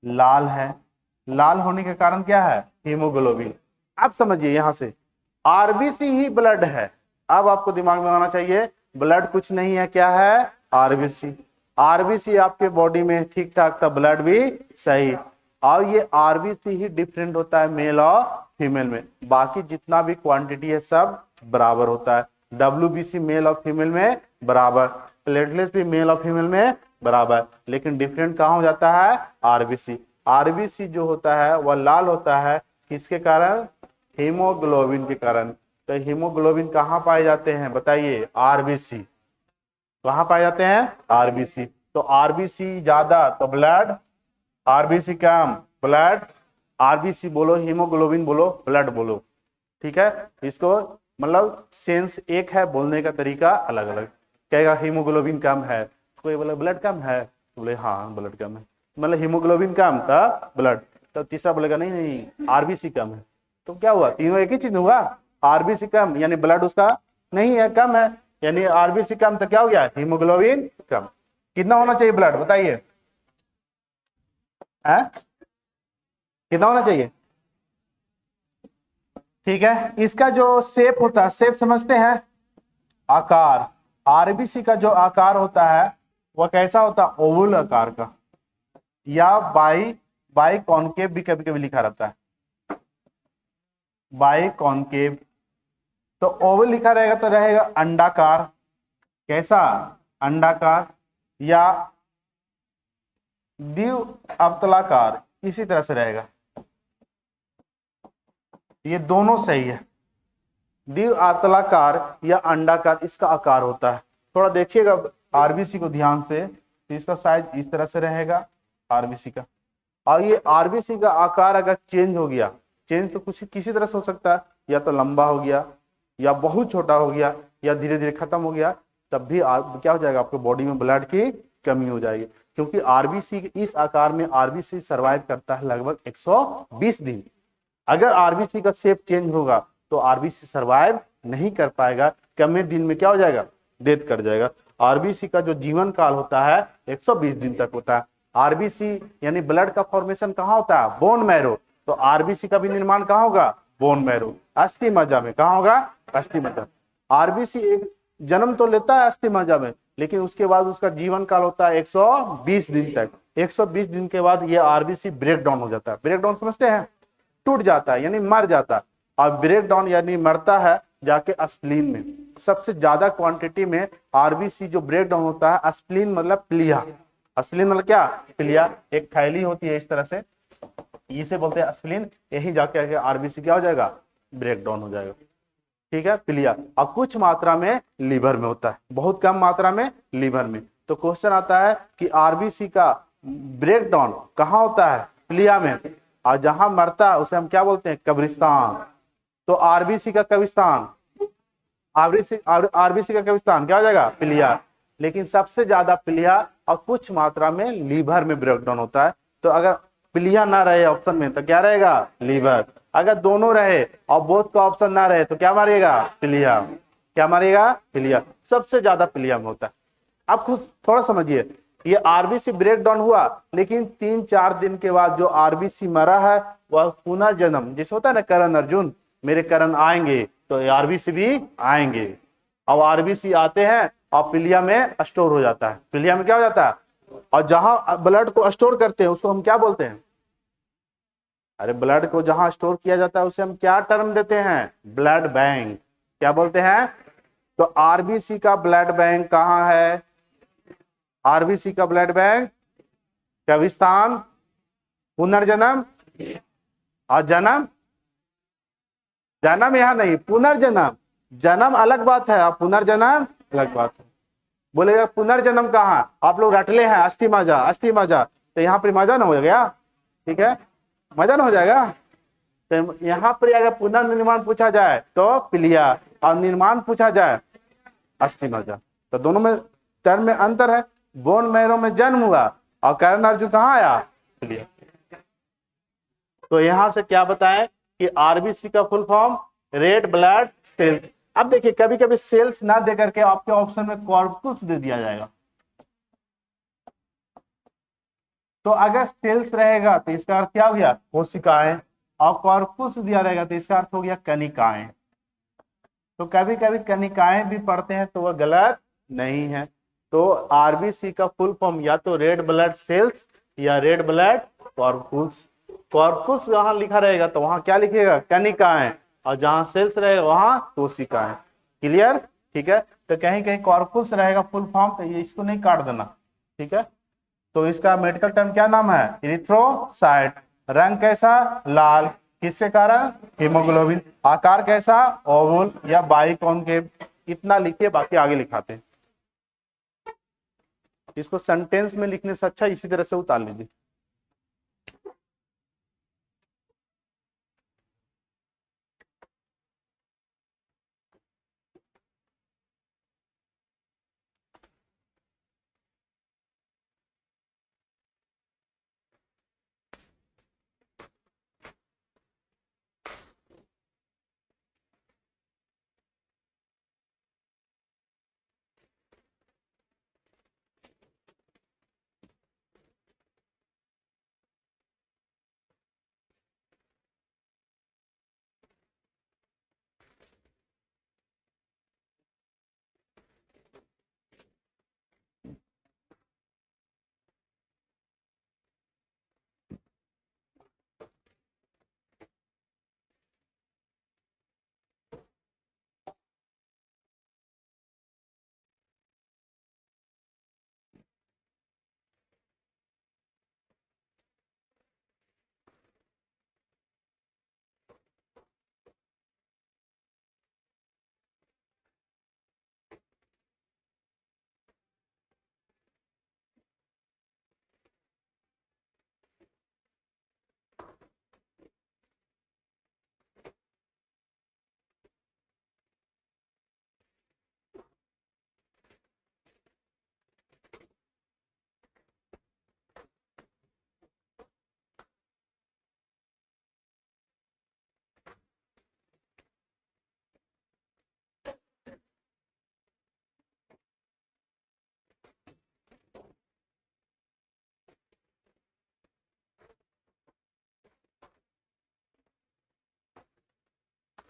लाल है, लाल होने के कारण क्या है, हीमोग्लोबिन। अब समझिए यहां से आरबीसी ही ब्लड है। अब आपको दिमाग में आना चाहिए ब्लड कुछ नहीं है, क्या है, आरबीसी। आरबीसी आपके बॉडी में ठीक ठाक था, ब्लड भी सही, और ये आरबीसी ही डिफरेंट होता है मेल और फीमेल में, बाकी जितना भी क्वांटिटी है सब बराबर होता है। डब्ल्यूबीसी मेल और फीमेल में बराबर, प्लेटलेट्स भी मेल और फीमेल में बराबर, लेकिन डिफरेंट कहाँ हो जाता है, आरबीसी। आरबीसी जो होता है वह लाल होता है, किसके कारण, हीमोग्लोबिन के कारण। तो हीमोग्लोबिन कहाँ पाए जाते हैं, बताइए, आरबीसी। कहाँ पाए जाते हैं, आरबीसी। तो आरबीसी ज्यादा तो ब्लड, आरबीसी कम ब्लड, आरबीसी बोलो, हीमोग्लोबिन बोलो, ब्लड बोलो, ठीक है। इसको मतलब सेंस एक है, बोलने का तरीका अलग अलग। कहेगा हीमोग्लोबिन कम है, कोई बोले ब्लड कम है, बोले हाँ ब्लड कम है, मतलब हीमोग्लोबिन कम था ब्लड, तो तीसरा बोलेगा नहीं नहीं आरबीसी कम है। तो क्या हुआ, तीनों एक ही चीज हुआ, आरबीसी कम यानी ब्लड उसका नहीं है, कम है, यानी आरबीसी कम तो क्या हो गया, हीमोग्लोबिन कम। कितना होना चाहिए ब्लड, बताइए, कितना होना चाहिए, ठीक है। इसका जो शेप होता है, शेप समझते हैं, आकार, आरबीसी का जो आकार होता है वह कैसा होता है, ओवल आकार का, या बाई कॉनकेव भी कभी कभी लिखा रहता है, बाई कॉनकेव। तो ओवल लिखा रहेगा तो रहेगा अंडाकार, कैसा, अंडाकार, या द्विव अवतलाकार, इसी तरह से रहेगा, ये दोनों सही है। द्विव अवतलाकार या अंडाकार इसका आकार होता है। थोड़ा देखिएगा आरबीसी को ध्यान से, तो इसका साइज इस तरह से रहेगा आरबीसी का, और ये आरबीसी का आकार अगर चेंज हो गया, चेंज तो कुछ किसी तरह से हो सकता है, या तो लंबा हो गया, या बहुत छोटा हो गया, या धीरे धीरे खत्म हो गया, तब भी क्या हो जाएगा, आपके बॉडी में ब्लड की कमी हो जाएगी। क्योंकि आरबीसी इस आकार में आरबीसी सर्वाइव करता है लगभग 120 दिन। अगर आरबीसी का शेप चेंज होगा तो आरबीसी सर्वाइव नहीं कर पाएगा, कम दिन में क्या हो जाएगा, डेथ कर जाएगा। आरबीसी का जो जीवन काल होता है 120 दिन तक होता है। आरबीसी यानी ब्लड का फॉर्मेशन कहाँ होता है, बोन मैरो, तो आरबीसी का भी निर्माण कहाँ होगा, बोन मैरो, अस्थि मज्जा में, कहाँ होगा, अस्थि मज्जा। आरबीसी एक जन्म तो लेता है अस्थि मज्जा में, लेकिन उसके बाद उसका जीवन काल होता है 120 दिन तक। 120 दिन के बाद ये आरबीसी ब्रेक डाउन हो जाता है। ब्रेक डाउन समझते हैं, टूट जाता है यानी मर जाता है। और ब्रेक डाउन यानी मरता है जाके स्प्लीन में। सबसे ज्यादा क्वांटिटी में आरबीसी जो ब्रेक डाउन होता है, स्प्लीन मतलब प्लिया, स्प्लीन मतलब क्या, प्लिया, एक थैली होती है इस तरह से, इसे बोलते हैं स्प्लीन, यही जाके आरबीसी क्या हो जाएगा, ब्रेक डाउन हो जाएगा, ठीक है, प्लिया। और कुछ मात्रा में लीवर में होता है, बहुत कम मात्रा में लीवर में। तो क्वेश्चन आता है कि आरबीसी का ब्रेक डाउन कहाँ होता है, प्लिया में, और जहां मरता है उसे हम क्या बोलते हैं, कब्रिस्तान। तो आरबीसी का कब्रिस्तान, आरबीसी का कब्रिस्तान क्या हो जाएगा, प्लिया। लेकिन सबसे ज्यादा प्लिया और कुछ मात्रा में लीवर में ब्रेकडाउन होता है। तो अगर प्लिया ना रहे ऑप्शन में तो क्या रहेगा, लीवर। अगर दोनों रहे और बोथ का ऑप्शन ना रहे तो क्या मारिएगा, प्लिया। क्या मारिएगा, प्लिया। सबसे ज्यादा प्लिया में होता है। आप खुद थोड़ा समझिए, ये आरबीसी ब्रेक डाउन हुआ, लेकिन 3-4 दिन के बाद जो आरबीसी मरा है वह पुनः जन्म, जिसे होता है ना करण अर्जुन, मेरे करण आएंगे, तो आरबीसी भी आएंगे। अब आरबीसी आते हैं और प्लिया में स्टोर हो जाता है, प्लिया में क्या हो जाता है, और जहां ब्लड को स्टोर करते हैं उसको हम क्या बोलते हैं, अरे ब्लड को जहां स्टोर किया जाता है उसे हम क्या टर्म देते हैं, ब्लड बैंक। क्या बोलते हैं, तो आरबीसी का ब्लड बैंक कहां है, आरबीसी का ब्लड बैंक कब्रिस्तान, पुनर्जन्म और जन्म। जन्म यहां नहीं, पुनर्जन्म। जन्म अलग बात है और पुनर्जन्म अलग बात है। बोलेगा पुनर्जन्म कहाँ, आप लोग रटले हैं अस्थि मजा अस्थि मजा, तो यहाँ पर मजा ना हो गया, ठीक है, मजा ना हो जाएगा। तो यहाँ पर अगर पुनर्निर्माण पूछा जाए तो प्लिया, और निर्माण पूछा जाए अस्थि मज्जा। तो दोनों में टर्म में अंतर है। बोन मैरो में जन्म हुआ और करण अर्जुन कहाँ आया, प्लिया। तो यहां से क्या बताएं कि आरबीसी का full form red blood sales. अब देखिए कभी कभी सेल्स ना दे करके आपके ऑप्शन में कॉर्पस दे दिया जाएगा, तो अगर सेल्स रहेगा तो इसका अर्थ क्या हो गया, कोशिकाएं, और कॉर्पस दिया रहेगा तो इसका अर्थ हो गया कनिकाएं। तो कभी कभी कनिकाएं भी पढ़ते हैं तो वह गलत नहीं है। तो आरबीसी का फुल फॉर्म या तो रेड ब्लड सेल्स या रेड ब्लड कॉर्पस। कॉर्पस जहां लिखा रहेगा तो वहां क्या लिखेगा, कनिकाएं, और जहां सेल्स रहेगा वहां कोशिकाएं। क्लियर, ठीक है। तो कहीं कहीं कॉर्पस रहेगा फुल फॉर्म, तो ये इसको नहीं काट देना, ठीक है। तो इसका मेडिकल टर्म क्या नाम है, इरिथ्रोसाइट। रंग कैसा, लाल, किसके कारण, हीमोग्लोबिन। आकार कैसा, ओवल या बाइकॉनकेव। इतना लिखिए, बाकी आगे लिखाते हैं। इसको सेंटेंस में लिखने से अच्छा इसी तरह से उतार लीजिए।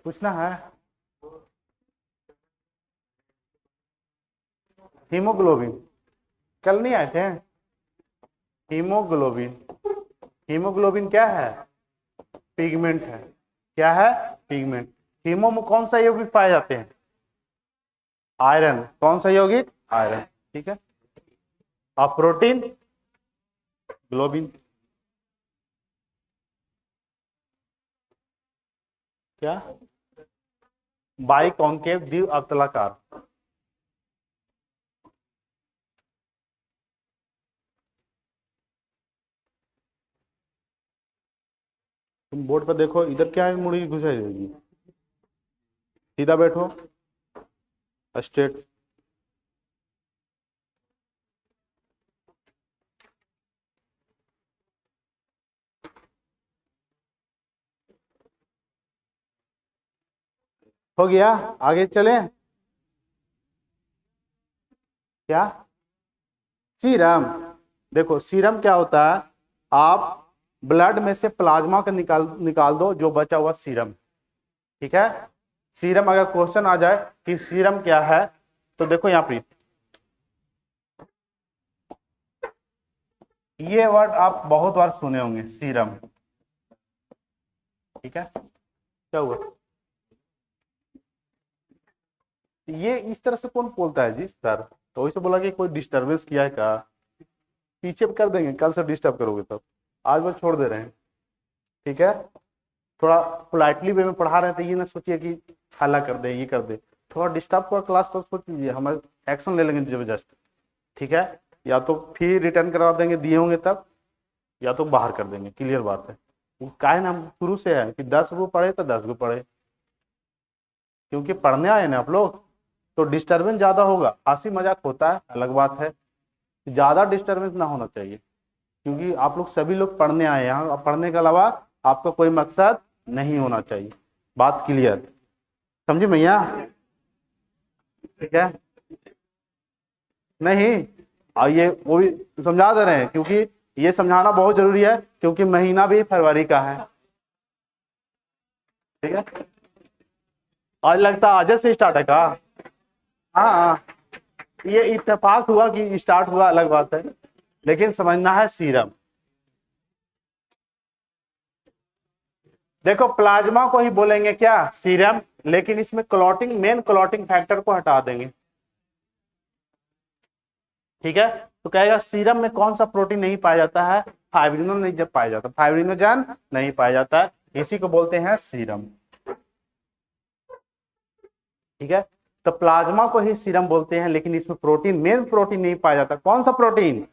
पूछना है, हीमोग्लोबिन कल नहीं आए थे। हीमोग्लोबिन, हीमोग्लोबिन क्या है, पिगमेंट है। क्या है, पिगमेंट। हीमो में कौन सा यौगिक पाए जाते हैं, आयरन। कौन सा यौगिक, आयरन, ठीक है। और प्रोटीन, ग्लोबिन। क्या, बाइकॉन्केव, द्वि अवतलाकार। तुम बोर्ड पर देखो, इधर क्या है, मुड़ी घुस जाएगी। सीधा बैठो, स्ट्रेट। हो गया, आगे चले। क्या सीरम? देखो सीरम क्या होता है, आप ब्लड में से प्लाज्मा का निकाल निकाल दो, जो बचा हुआ सीरम। ठीक है, सीरम अगर क्वेश्चन आ जाए कि सीरम क्या है, तो देखो यहाँ पे ये वर्ड आप बहुत बार सुने होंगे, सीरम। ठीक है, क्या हुआ? ये इस तरह से कौन बोलता है जी सर? तो वही से बोला कि कोई डिस्टरबेंस किया है क्या? पीछे कर देंगे, कल से डिस्टर्ब करोगे तब। आज बस छोड़ दे रहे हैं। ठीक है, थोड़ा पोलाइटली वे में पढ़ा रहे हैं, तो ये ना सोचिए कि हल्ला कर दे, ये कर दे। थोड़ा डिस्टर्ब कर क्लास, तो सोच लीजिए हम एक्शन ले लेंगे जबरदस्त। ठीक है, या तो फिर रिटर्न करवा देंगे दिए होंगे तब, या तो बाहर कर देंगे। क्लियर बात है। वो काहे ना, हम शुरू से है कि 10 गो पढ़े तो 10 गो पढ़े, क्योंकि पढ़ने आए ना आप लोग। तो डिस्टर्बेंस ज्यादा होगा, हंसी मजाक होता है अलग बात है, ज्यादा डिस्टर्बेंस ना होना चाहिए, क्योंकि आप लोग सभी लोग पढ़ने आए हैं यहाँ। पढ़ने के अलावा आपका कोई मकसद नहीं होना चाहिए। बात क्लियर, समझे भैया? ठीक है, नहीं और ये वो भी समझा दे रहे हैं, क्योंकि ये समझाना बहुत जरूरी है, क्योंकि महीना भी फरवरी का है। ठीक है, आज लगता है आज से स्टार्ट है का? हाँ हाँ, ये इत्तेफाक हुआ कि स्टार्ट हुआ अलग बात है, लेकिन समझना है सीरम। देखो प्लाज्मा को ही बोलेंगे क्या, सीरम, लेकिन इसमें क्लॉटिंग, मेन क्लॉटिंग फैक्टर को हटा देंगे। ठीक है, तो कहेगा सीरम में कौन सा प्रोटीन नहीं पाया जाता है? फाइब्रिनो नहीं जब पाया जाता, फाइब्रिनोजन नहीं पाया जाता है, इसी को बोलते हैं सीरम। ठीक है, तो प्लाज्मा को ही सीरम बोलते हैं, लेकिन इसमें प्रोटीन, मेन प्रोटीन नहीं पाया जाता। कौन सा प्रोटीन?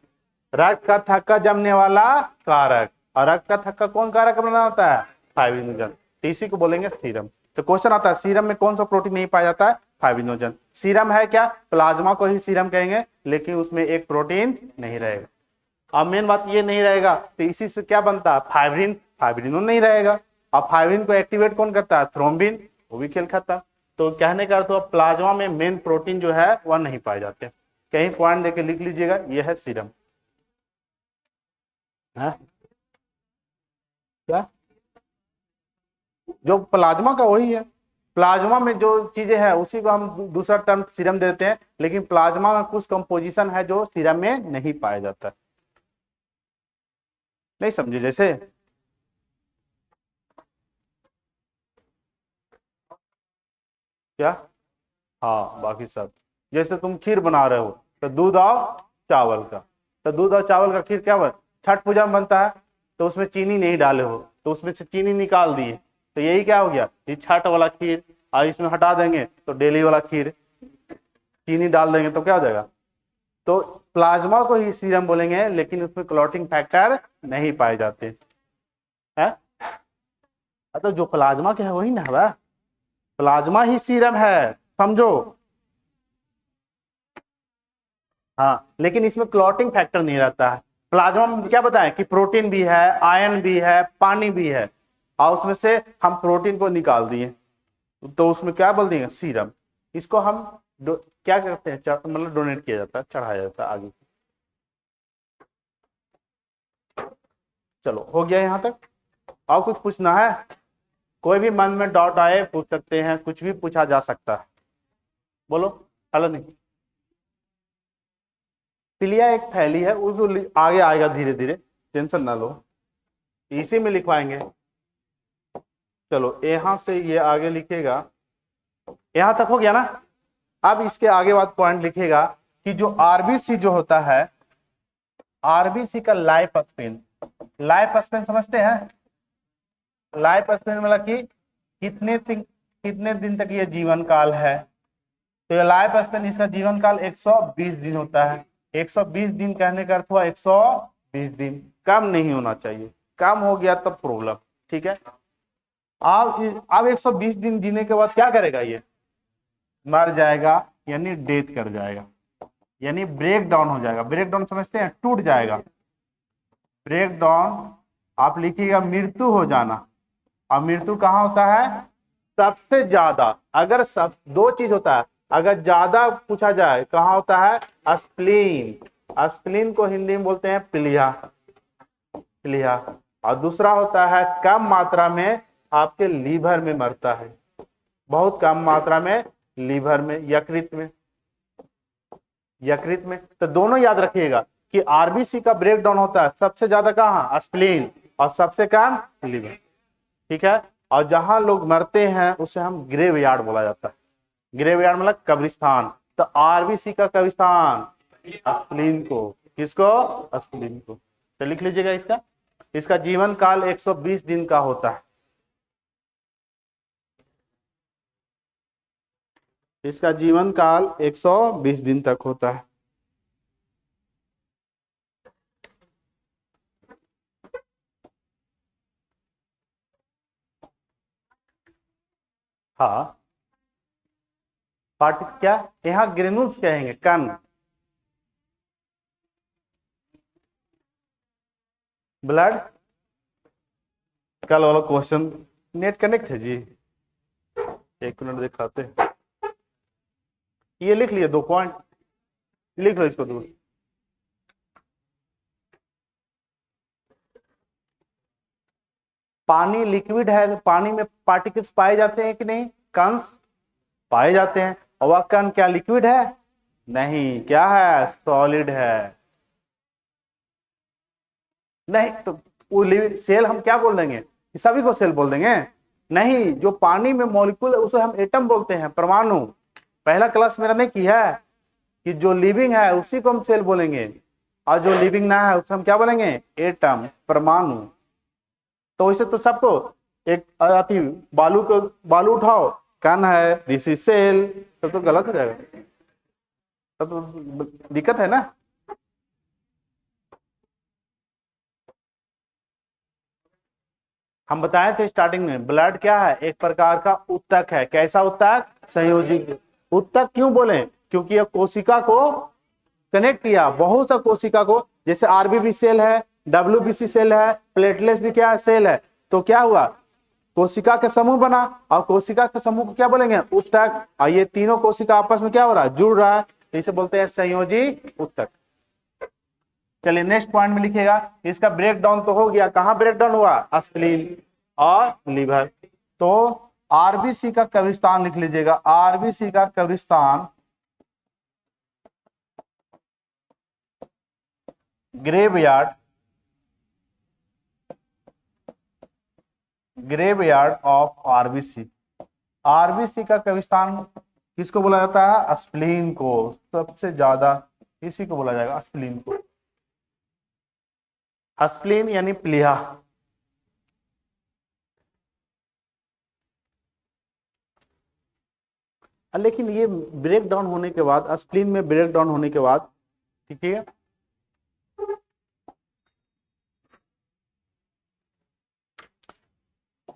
रक्त का थक्का जमने वाला कारक, और रक्त का थक्का कौन कारक बना होता है? फाइब्रिनोजन, इसी को बोलेंगे सीरम। तो क्वेश्चन आता है सीरम में कौन सा प्रोटीन नहीं पाया जाता है? फाइब्रिनोजन। सीरम है क्या? प्लाज्मा को ही सीरम कहेंगे, लेकिन उसमें एक प्रोटीन नहीं रहेगा। अब मेन बात ये नहीं रहेगा, तो इसी से क्या बनता है? फाइब्रिन, फाइब्रिनो नहीं रहेगा। अब फाइब्रिन को एक्टिवेट कौन करता है? थ्रोम्बिन, वो भी खेल खाता। तो कहने का अर्थ, प्लाज्मा में मेन प्रोटीन जो है वह नहीं पाए जाते। कहीं पॉइंट देके लिख लीजिएगा, यह है सीरम। है क्या? जो प्लाज्मा का वही है, प्लाज्मा में जो चीजें हैं उसी को हम दूसरा टर्म सीरम देते हैं, लेकिन प्लाज्मा में कुछ कंपोजिशन है जो सीरम में नहीं पाया जाता। नहीं समझे? जैसे क्या? हाँ बाकी सब, जैसे तुम खीर बना रहे हो, तो दूध और चावल का, तो दूध और चावल का खीर क्या बन, छठ पूजा में बनता है, तो उसमें चीनी नहीं डाले हो, तो उसमें से चीनी निकाल दिए, तो यही क्या हो गया, ये छठ वाला खीर। और इसमें हटा देंगे तो डेली वाला खीर, चीनी डाल देंगे तो क्या हो जाएगा? तो प्लाज्मा को ही सीरम बोलेंगे, लेकिन उसमें क्लॉटिंग फैक्टर नहीं पाए जाते हैं। तो जो प्लाज्मा के है वही ना है, प्लाज्मा ही सीरम है, समझो। हाँ, लेकिन इसमें क्लॉटिंग फैक्टर नहीं रहता है। प्लाज्मा में क्या बताएं कि प्रोटीन भी है, आयरन भी है, पानी भी है, और उसमें से हम प्रोटीन को निकाल दिए, तो उसमें क्या बोल दिए? सीरम। इसको हम क्या करते हैं, मतलब डोनेट किया जाता है, चढ़ाया जाता है आगे। चलो हो गया यहाँ तक। और कुछ पूछना है? कोई भी मन में डाउट आए पूछ सकते हैं, कुछ भी पूछा जा सकता है, बोलो। हेलो नहीं, पिलिया एक थैली है, वो आगे आएगा धीरे धीरे, टेंशन ना लो, इसी में लिखवाएंगे। चलो यहां से ये आगे लिखेगा, यहां तक हो गया ना। अब इसके आगे बाद पॉइंट लिखेगा कि जो आरबीसी जो होता है, आरबीसी का लाइफ स्पेन, लाइफ स्पेन समझते हैं? लाइफ स्पेन मतलब कि कितने दिन तक ये जीवन काल है। तो ये लाइफ स्पेन, इसका जीवन काल 120 दिन होता है। 120 दिन कहने का अर्थ हुआ 120 दिन, कम नहीं होना चाहिए, कम हो गया तब प्रॉब्लम। ठीक है। अब 120 दिन जीने के बाद क्या करेगा, ये मर जाएगा, यानी डेथ कर जाएगा, यानी ब्रेक डाउन हो जाएगा। ब्रेक डाउन समझते हैं, टूट जाएगा। ब्रेक डाउन आप लिखिएगा मृत्यु हो जाना। और मृत्यु कहाँ होता है, सबसे ज्यादा। अगर सब दो चीज होता है, अगर ज्यादा पूछा जाए कहाँ होता है, स्प्लीन। स्प्लीन को हिंदी में बोलते हैं प्लीहा, प्लीहा। और दूसरा होता है कम मात्रा में आपके लीवर में मरता है, बहुत कम मात्रा में लीवर में, यकृत में, यकृत में। तो दोनों याद रखिएगा कि आरबीसी का ब्रेकडाउन होता है सबसे ज्यादा कहाँ, स्प्लीन, और सबसे कम लीवर, ठीक है। और जहां लोग मरते हैं उसे हम ग्रेव यार्ड बोला जाता है। ग्रेव यार्ड मतलब कब्रिस्तान। तो आरबीसी का कब्रिस्तान स्प्लीन को, किसको, स्प्लीन को। तो लिख लीजिएगा इसका, इसका जीवन काल 120 दिन का होता है। इसका जीवन काल 120 दिन तक होता है। हाँ, पार्ट क्या, यहाँ ग्रेनुल्स कहेंगे, कण। ब्लड, कल वाला क्वेश्चन नेट कनेक्ट है जी, एक मिनट दिखाते हैं। ये लिख लिए 2 पॉइंट, लिख लो इसको दूर। पानी लिक्विड है, पानी में पार्टिकल्स पाए जाते हैं कि नहीं, कणस पाए जाते हैं। और वह कण क्या लिक्विड है, नहीं, क्या है, सॉलिड है। नहीं तो वो सेल हम क्या बोल देंगे, सभी को सेल बोल देंगे, नहीं। जो पानी में मॉलिक्यूल है उसे हम एटम बोलते हैं, परमाणु। पहला क्लास मेरा नहीं किया है कि जो लिविंग है उसी को हम सेल बोलेंगे, और जो लिविंग ना है उसे हम क्या बोलेंगे, एटम, परमाणु। तो वैसे तो सबको एक अति बालू को, बालू उठाओ, कण है, दिस इज सेल, तब तो गलत हो जाएगा, तब तो दिक्कत है ना। हम बताए थे स्टार्टिंग में, ब्लड क्या है, एक प्रकार का उत्तक है। कैसा उत्तक, संयोजी उत्तक। क्यों बोले, क्योंकि यह कोशिका को कनेक्ट किया, बहुत सा कोशिका को। जैसे आरबीबी सेल है, डब्ल्यूबीसी सेल है, प्लेटलेट्स भी क्या है, सेल है। तो क्या हुआ, कोशिका का समूह बना, और कोशिका के समूह को क्या बोलेंगे, उत्तक। और ये तीनों कोशिका आपस में क्या हो रहा है, जुड़ रहा है, तो इसे बोलते हैं संयोजी उत्तक। चलिए नेक्स्ट पॉइंट में लिखिएगा, इसका ब्रेक डाउन तो हो गया, कहां ब्रेक डाउन हुआ, स्प्लीन और लीवर। तो आरबीसी का कब्रिस्तान लिख लीजिएगा, आरबीसी का कब्रिस्तान graveyard, graveyard of RBC. RBC का कब्रिस्तान किसको बोला जाता है, स्प्लीन को, सबसे ज्यादा इसी को बोला जाएगा, स्प्लीन को। स्प्लीन यानी प्लीहा। लेकिन ये ब्रेक डाउन होने के बाद, स्प्लीन में ब्रेक डाउन होने के बाद, ठीक है,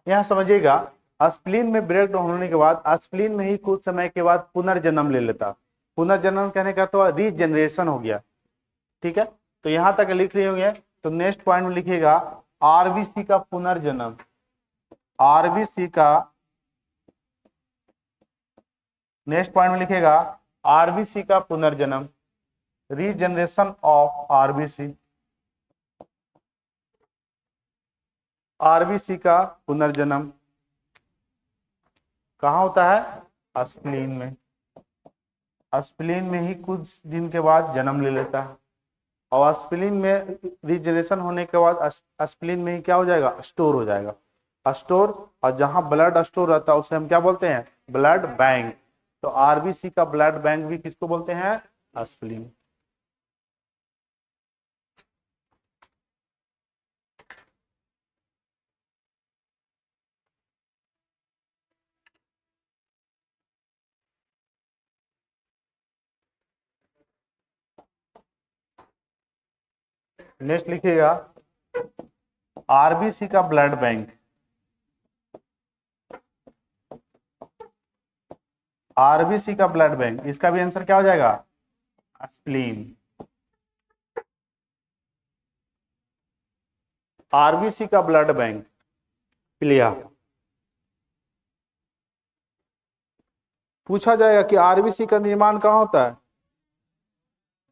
यहां समझिएगा, स्प्लीन में ब्रेक डाउन होने के बाद स्प्लीन में ही कुछ समय के बाद पुनर्जन्म ले लेता। पुनर्जन्म कहने का तो रीजनरेशन हो गया, ठीक है। तो यहां तक लिख रहे होंगे, तो नेक्स्ट पॉइंट में लिखिएगा आरबीसी का पुनर्जन्म, आरबीसी का नेक्स्ट पॉइंट में लिखिएगा आरबीसी का पुनर्जन्म, रीजनरेशन ऑफ आरबीसी, आरबीसी का पुनर्जन्म कहां होता है, स्प्लीन में। स्प्लीन में ही कुछ दिन के बाद जन्म ले लेता है, और स्प्लीन में रीजनरेशन होने के बाद स्प्लीन में ही क्या हो जाएगा, स्टोर हो जाएगा, स्टोर। और जहां ब्लड स्टोर रहता है उसे हम क्या बोलते हैं, ब्लड बैंक। तो आरबीसी का ब्लड बैंक भी किसको बोलते हैं, स्प्लीन। नेक्स्ट लिखिएगा आरबीसी का ब्लड बैंक, आरबीसी का ब्लड बैंक, इसका भी आंसर क्या हो जाएगा? स्प्लीन। आरबीसी का ब्लड बैंक प्लिया। पूछा जाएगा कि आरबीसी का निर्माण कहाँ होता है?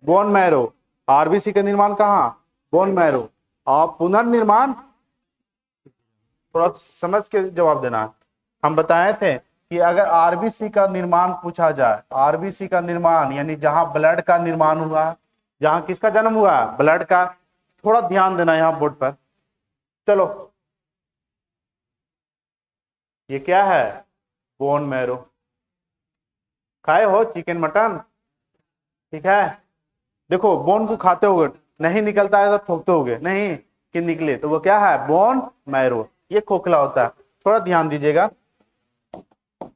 Bone marrow. आरबीसी का निर्माण कहाँ? Bone marrow. और पुनर्निर्माण थोड़ा समझ के जवाब देना है। हम बताए थे कि अगर आरबीसी का निर्माण पूछा जाए, आरबीसी का निर्माण यानी जहां ब्लड का निर्माण हुआ, जहां किसका जन्म हुआ? ब्लड का। थोड़ा ध्यान देना यहाँ बोर्ड पर। चलो, ये क्या है? Bone marrow. खाए हो चिकन मटन? ठीक है, देखो बोन को खाते होगे, नहीं निकलता है तो ठोकते होगे, नहीं कि निकले, तो वो क्या है? Bone marrow. ये खोखला होता है, थोड़ा ध्यान दीजिएगा।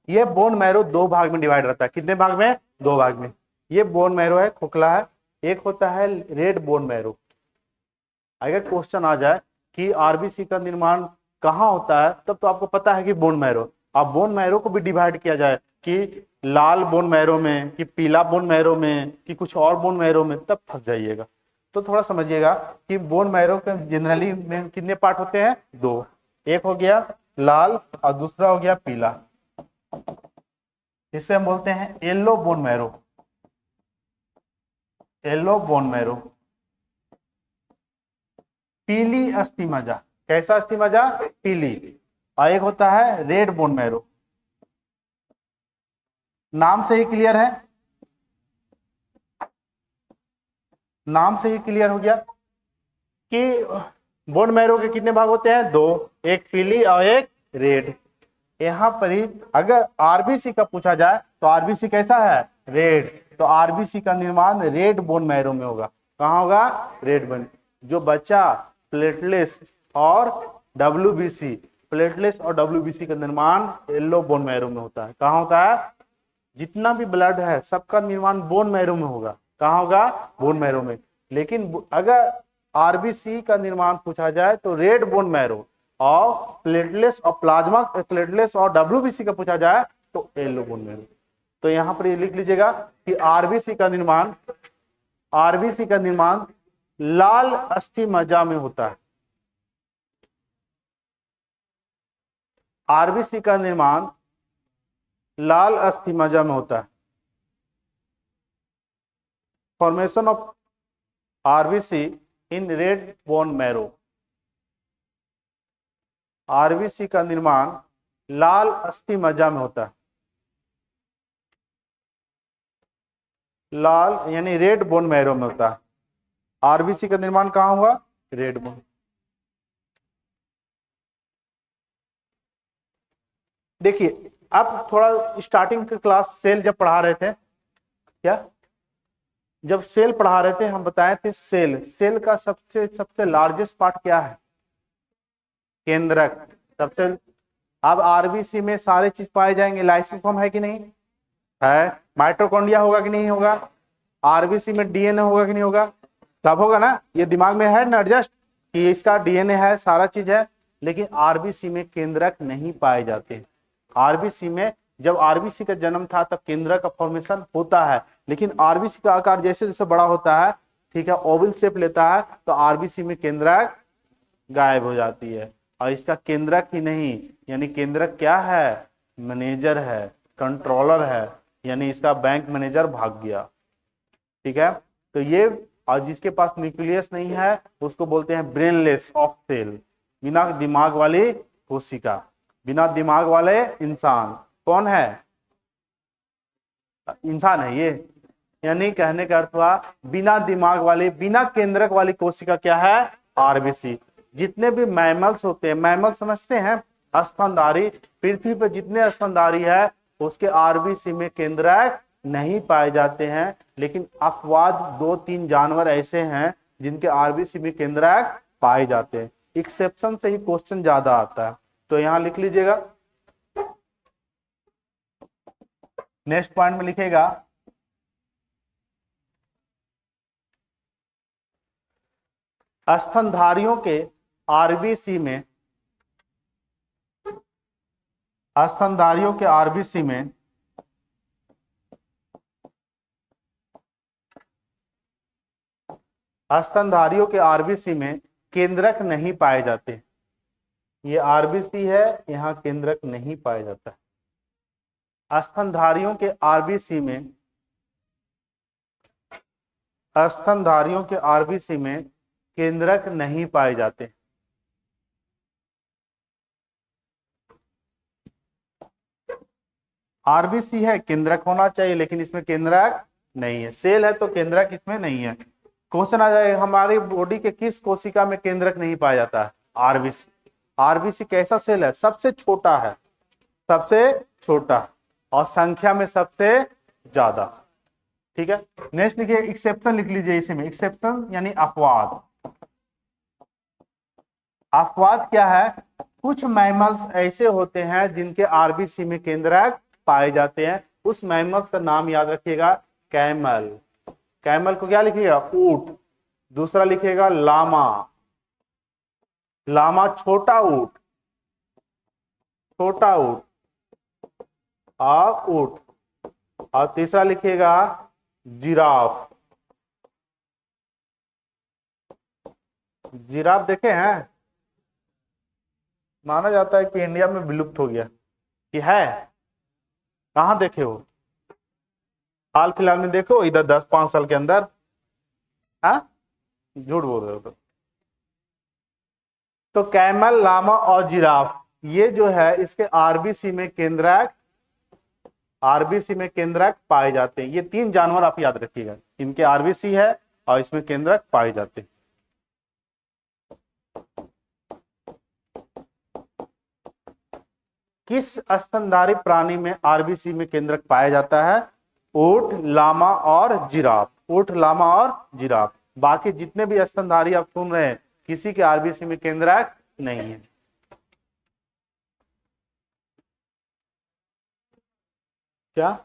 ये बोन मैरो दो भाग में डिवाइड रहता है। कितने भाग में? दो भाग में। ये बोन मैरो है, खोखला है। एक होता है रेड बोन मैरो। अगर क्वेश्चन आ जाए कि आरबीसी का निर्माण कहाँ होता है, तब तो आपको पता है कि बोन मैरो। अब बोन मैरो को भी डिवाइड किया जाए कि लाल बोन मैरो में, कि पीला बोन मैरो में, कि कुछ और बोन मैरो में, तब फंस जाइएगा। तो थोड़ा समझिएगा कि बोन मैरो के जनरली में कितने पार्ट होते हैं? दो। एक हो गया लाल और दूसरा हो गया पीला। इसे हम बोलते हैं yellow bone marrow. Yellow bone marrow. पीली अस्थि मज्जा। कैसा अस्थि मज्जा? पीली। और एक होता है रेड बोन मैरो। नाम से ही क्लियर है, नाम से ही क्लियर हो गया कि बोन मैरो के कितने भाग होते हैं? दो, एक पीली और एक रेड। यहां पर ही अगर आरबीसी का पूछा जाए तो आरबीसी कैसा है? रेड। तो आरबीसी का निर्माण रेड बोन मैरो में होगा। कहां होगा? Red bone. जो बच्चा प्लेटलेस और डब्ल्यूबीसी, प्लेटलेस और डब्ल्यूबीसी का निर्माण येलो बोन मैरो में होता है। कहां होता है? जितना भी ब्लड है सबका निर्माण बोन मैरो में होगा। कहां होगा? बोन मैरो में। लेकिन अगर आरबीसी का निर्माण पूछा जाए तो रेड बोन मैरो, और प्लेटलेस और प्लाज्मा, प्लेटलेस और डब्ल्यूबीसी का पूछा जाए तो येलो बोन मैरो। तो यहां पर ये लिख लीजिएगा कि आरबीसी का निर्माण, आरबीसी का निर्माण लाल अस्थि मज्जा में होता है। आरबीसी का निर्माण लाल अस्थि मज्जा में होता है। Formation of RBC in red bone marrow. RBC का निर्माण लाल अस्थि मज्जा में होता है। लाल यानी रेड बोन मैरो में होता है। आरबीसी का निर्माण कहां हुआ? Red bone. देखिए, अब थोड़ा स्टार्टिंग के क्लास सेल जब पढ़ा रहे थे, क्या जब सेल पढ़ा रहे थे हम बताए थे सेल, सेल का सबसे सबसे लार्जेस्ट पार्ट क्या है? केंद्रक। सबसे। अब आरबीसी में सारे चीज पाए जाएंगे। लाइसोसोम है कि नहीं है? माइटोकॉन्ड्रिया होगा कि नहीं होगा? आरबीसी में डीएनए होगा कि नहीं होगा? सब होगा ना। ये दिमाग में है ना एडजस्ट कि इसका डीएनए है, सारा चीज है। लेकिन आरबीसी में केंद्रक नहीं पाए जाते। आरबीसी में जब आरबीसी का जन्म था तब केंद्रक का फॉर्मेशन होता है, लेकिन आरबीसी का आकार जैसे जैसे बड़ा होता है, ठीक है, ओवल शेप लेता है, तो आरबीसी में केंद्रक गायब हो जाती है। और इसका केंद्रक ही नहीं, यानी केंद्रक क्या है? मैनेजर है, कंट्रोलर है, यानी इसका बैंक मैनेजर भाग गया। ठीक है, तो ये, और जिसके पास न्यूक्लियस नहीं है उसको बोलते हैं ब्रेनलेस ऑफ सेल, बिना दिमाग वाली कोशिका, बिना दिमाग वाले इंसान। कौन है? इंसान है ये। यानी कहने का अर्थ हुआ बिना दिमाग वाली, बिना केंद्रक वाली कोशिका क्या है? आरबीसी। जितने भी मैमल्स होते हैं, मैमल समझते हैं, स्तनधारी, पृथ्वी पर जितने स्तनधारी है उसके आरबीसी में केंद्रक नहीं पाए जाते हैं। लेकिन अपवाद 2-3 जानवर ऐसे हैं जिनके आरबीसी में केंद्रक पाए जाते हैं। एक्सेप्शन से ही क्वेश्चन ज्यादा आता है, तो यहां लिख लीजिएगा। नेक्स्ट पॉइंट में लिखेगा स्तनधारियों के आरबीसी में, स्तनधारियों के आरबीसी में स्तनधारियों के आरबीसी में केंद्रक नहीं पाए जाते। ये आरबीसी है, यहाँ केंद्रक नहीं पाया जाता है। स्तनधारियों के आरबीसी में, स्तनधारियों के आरबीसी में केंद्रक नहीं पाए जाते। आरबीसी है, केंद्रक होना चाहिए, लेकिन इसमें केंद्रक नहीं है। सेल है तो केंद्रक इसमें नहीं है। क्वेश्चन आ जाएगा हमारी बॉडी के किस कोशिका में केंद्रक नहीं पाया जाता है? आरबीसी। आरबीसी कैसा सेल है? सबसे छोटा है, सबसे छोटा और संख्या में सबसे ज्यादा। ठीक है, नेक्स्ट लिखिए एक्सेप्शन लिख लीजिए इसमें। एक्सेप्शन यानी अपवाद। अपवाद क्या है? कुछ मैमल्स ऐसे होते हैं जिनके आरबीसी में केंद्रक पाए जाते हैं। उस मैमल्स का नाम याद रखिएगा, कैमल। कैमल को क्या लिखिएगा? ऊंट। दूसरा लिखिएगा लामा। लामा छोटा ऊंट, छोटा ऊंट और ऊंट। और तीसरा लिखिएगा जिराफ। जिराफ देखे हैं? माना जाता है कि इंडिया में विलुप्त हो गया, कि है? कहां देखे हो? हाल फिलहाल में देखो इधर 10-5 साल के अंदर? हाँ, झूठ बोल रहे हो तो कैमल, लामा और जिराफ, ये जो है इसके आरबीसी में केंद्रक, आरबीसी में केंद्रक पाए जाते हैं। ये 3 जानवर आप याद रखिएगा, इनके आरबीसी है और इसमें केंद्रक पाए जाते हैं। किस स्तनधारी प्राणी में आरबीसी में केंद्रक पाया जाता है? ऊंट, लामा और जिराफ। ऊंट, लामा और जिराफ। बाकी जितने भी स्तनधारी आप सुन रहे हैं, किसी के आरबीसी में केंद्रक नहीं है। क्या?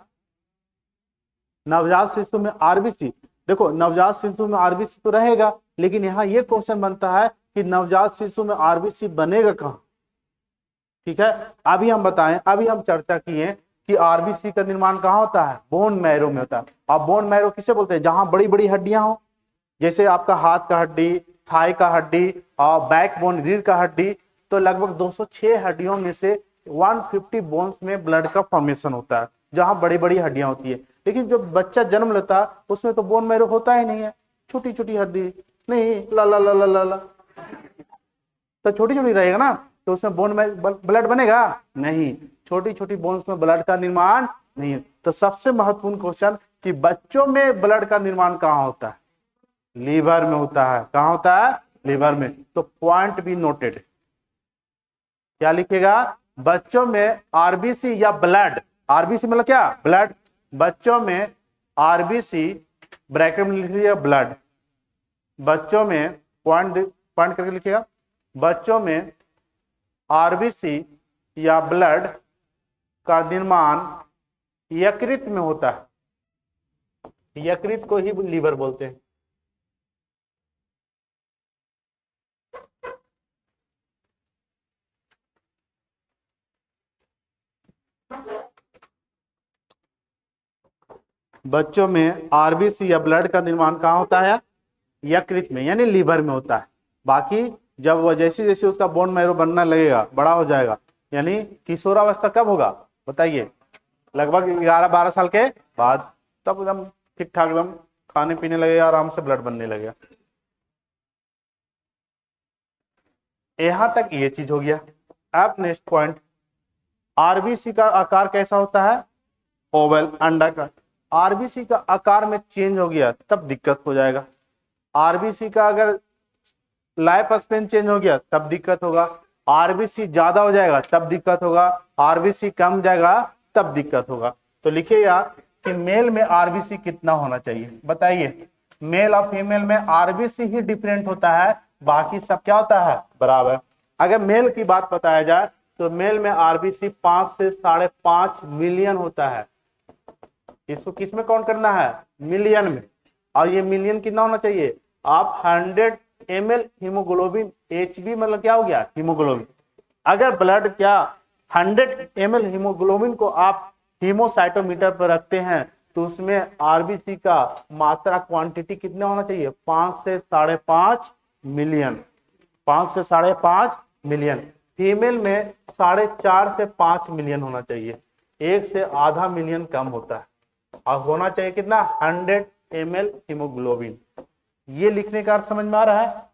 नवजात शिशु में आरबीसी, देखो नवजात शिशु में आरबीसी तो रहेगा, लेकिन यहाँ ये क्वेश्चन बनता है कि नवजात शिशु में आरबीसी बनेगा कहां? ठीक है, अभी हम बताएं, अभी हम चर्चा किए कि आरबीसी का निर्माण कहाँ होता है? बोन मैरो में होता है। अब बोन मैरो किसे बोलते हैं? जहां बड़ी बड़ी हड्डियां हो, जैसे आपका हाथ का हड्डी, थाई का हड्डी और बैक बोन, रीढ़ का हड्डी। तो लगभग 206 हड्डियों में से 150 बोन्स में ब्लड का फॉर्मेशन होता है, जहां बड़ी बड़ी हड्डियां होती है। लेकिन जो बच्चा जन्म लेता है उसमें तो बोन मैरो होता ही नहीं है, छोटी छोटी हड्डी। नहीं, ला ला ला ला ला ला, तो छोटी छोटी रहेगा ना, तो उसमें बोन में ब्लड बनेगा नहीं। छोटी छोटी बोन्स में ब्लड का निर्माण नहीं है। तो सबसे महत्वपूर्ण क्वेश्चन कि बच्चों में ब्लड का निर्माण कहाँ होता है? लीवर में होता है। कहाँ होता है? लीवर में। तो पॉइंट बी नोटेड। क्या लिखेगा? बच्चों में आरबीसी या ब्लड, आरबीसी मतलब क्या? ब्लड। बच्चों में आरबीसी, ब्रैकेट में लिख लीजिएगा ब्लड। बच्चों में पॉइंट करके लिखिएगा, बच्चों में आरबीसी या ब्लड का निर्माण यकृत में होता है। यकृत को ही लीवर बोलते हैं। बच्चों में आरबीसी या ब्लड का निर्माण कहाँ होता है? यकृत में, यानी लीवर में होता है। बाकी जब वह जैसे जैसे उसका बोन मैरो बनना लगेगा, बड़ा हो जाएगा, यानी किशोरावस्था कब होगा बताइए? लगभग 11-12 साल के बाद। तब एकदम ठीक ठाक एकदम खाने पीने लगेगा, आराम से ब्लड बनने लगेगा। यहां तक ये चीज हो गया। अब नेक्स्ट पॉइंट, आरबीसी का आकार कैसा होता है? ओवल, अंडाकार। आरबीसी का आकार में चेंज हो गया तब दिक्कत हो जाएगा। आरबीसी का अगर लाइफ स्पेन चेंज हो गया तब दिक्कत होगा। आरबीसी ज्यादा हो जाएगा तब दिक्कत होगा। आरबीसी कम जाएगा तब दिक्कत होगा। तो लिखिएगा कि मेल में आरबीसी कितना होना चाहिए बताइए? मेल और फीमेल में आरबीसी ही डिफरेंट होता है, बाकी सब क्या होता है? बराबर। अगर मेल की बात बताया जाए तो मेल में आरबीसी 5 से 5.5 मिलियन होता है। इसको किस में काउंट करना है? मिलियन में। और ये मिलियन कितना होना चाहिए? आप 100 ml हीमोग्लोबिन, HB मतलब क्या हो गया? हीमोग्लोबिन। अगर ब्लड क्या 100 ml हीमोग्लोबिन को आप हीमोसाइटोमीटर पर रखते हैं तो उसमें आरबीसी का मात्रा क्वांटिटी कितना होना चाहिए? 5 से 5.5 मिलियन। 5 से 5.5 मिलियन। फीमेल में 4.5 से 5 मिलियन होना चाहिए। 1 से आधा मिलियन कम होता है। और होना चाहिए कितना? 100 ml हीमोग्लोबिन। ये लिखने का अर्थ समझ में आ रहा है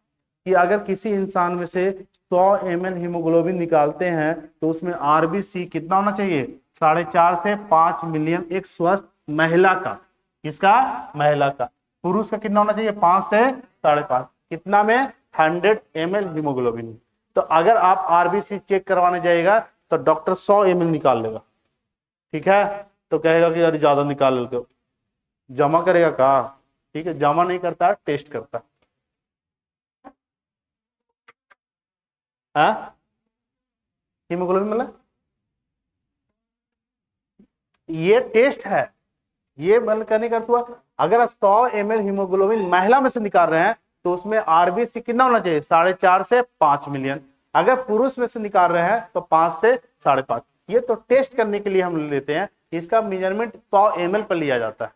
कि अगर किसी इंसान में से 100 ml हीमोग्लोबिन निकालते हैं तो उसमें आरबीसी कितना होना चाहिए? 4.5 से 5 मिलियन। एक स्वस्थ महिला का, किसका? महिला का। पुरुष का कितना होना चाहिए? 5 से 5.5। कितना में? 100 ml हीमोग्लोबिन। तो अगर आप आरबीसी चेक करवाने जाएगा तो डॉक्टर 100 ml निकाल लेगा, ठीक है? तो कहेगा कि यार ज्यादा निकाल लो, जमा करेगा का? ठीक है, जमा नहीं करता, टेस्ट करता है। हीमोग्लोबिन मतलब ये टेस्ट है, ये बंद करने का हुआ। अगर 100 ml हीमोग्लोबिन महिला में से निकाल रहे हैं तो उसमें आरबीसी कितना होना चाहिए? 4.5 से 5 मिलियन। अगर पुरुष में से निकाल रहे हैं तो 5 से 5.5। ये तो टेस्ट करने के लिए हम लेते हैं, इसका मेजरमेंट 100 ml पर लिया जाता है।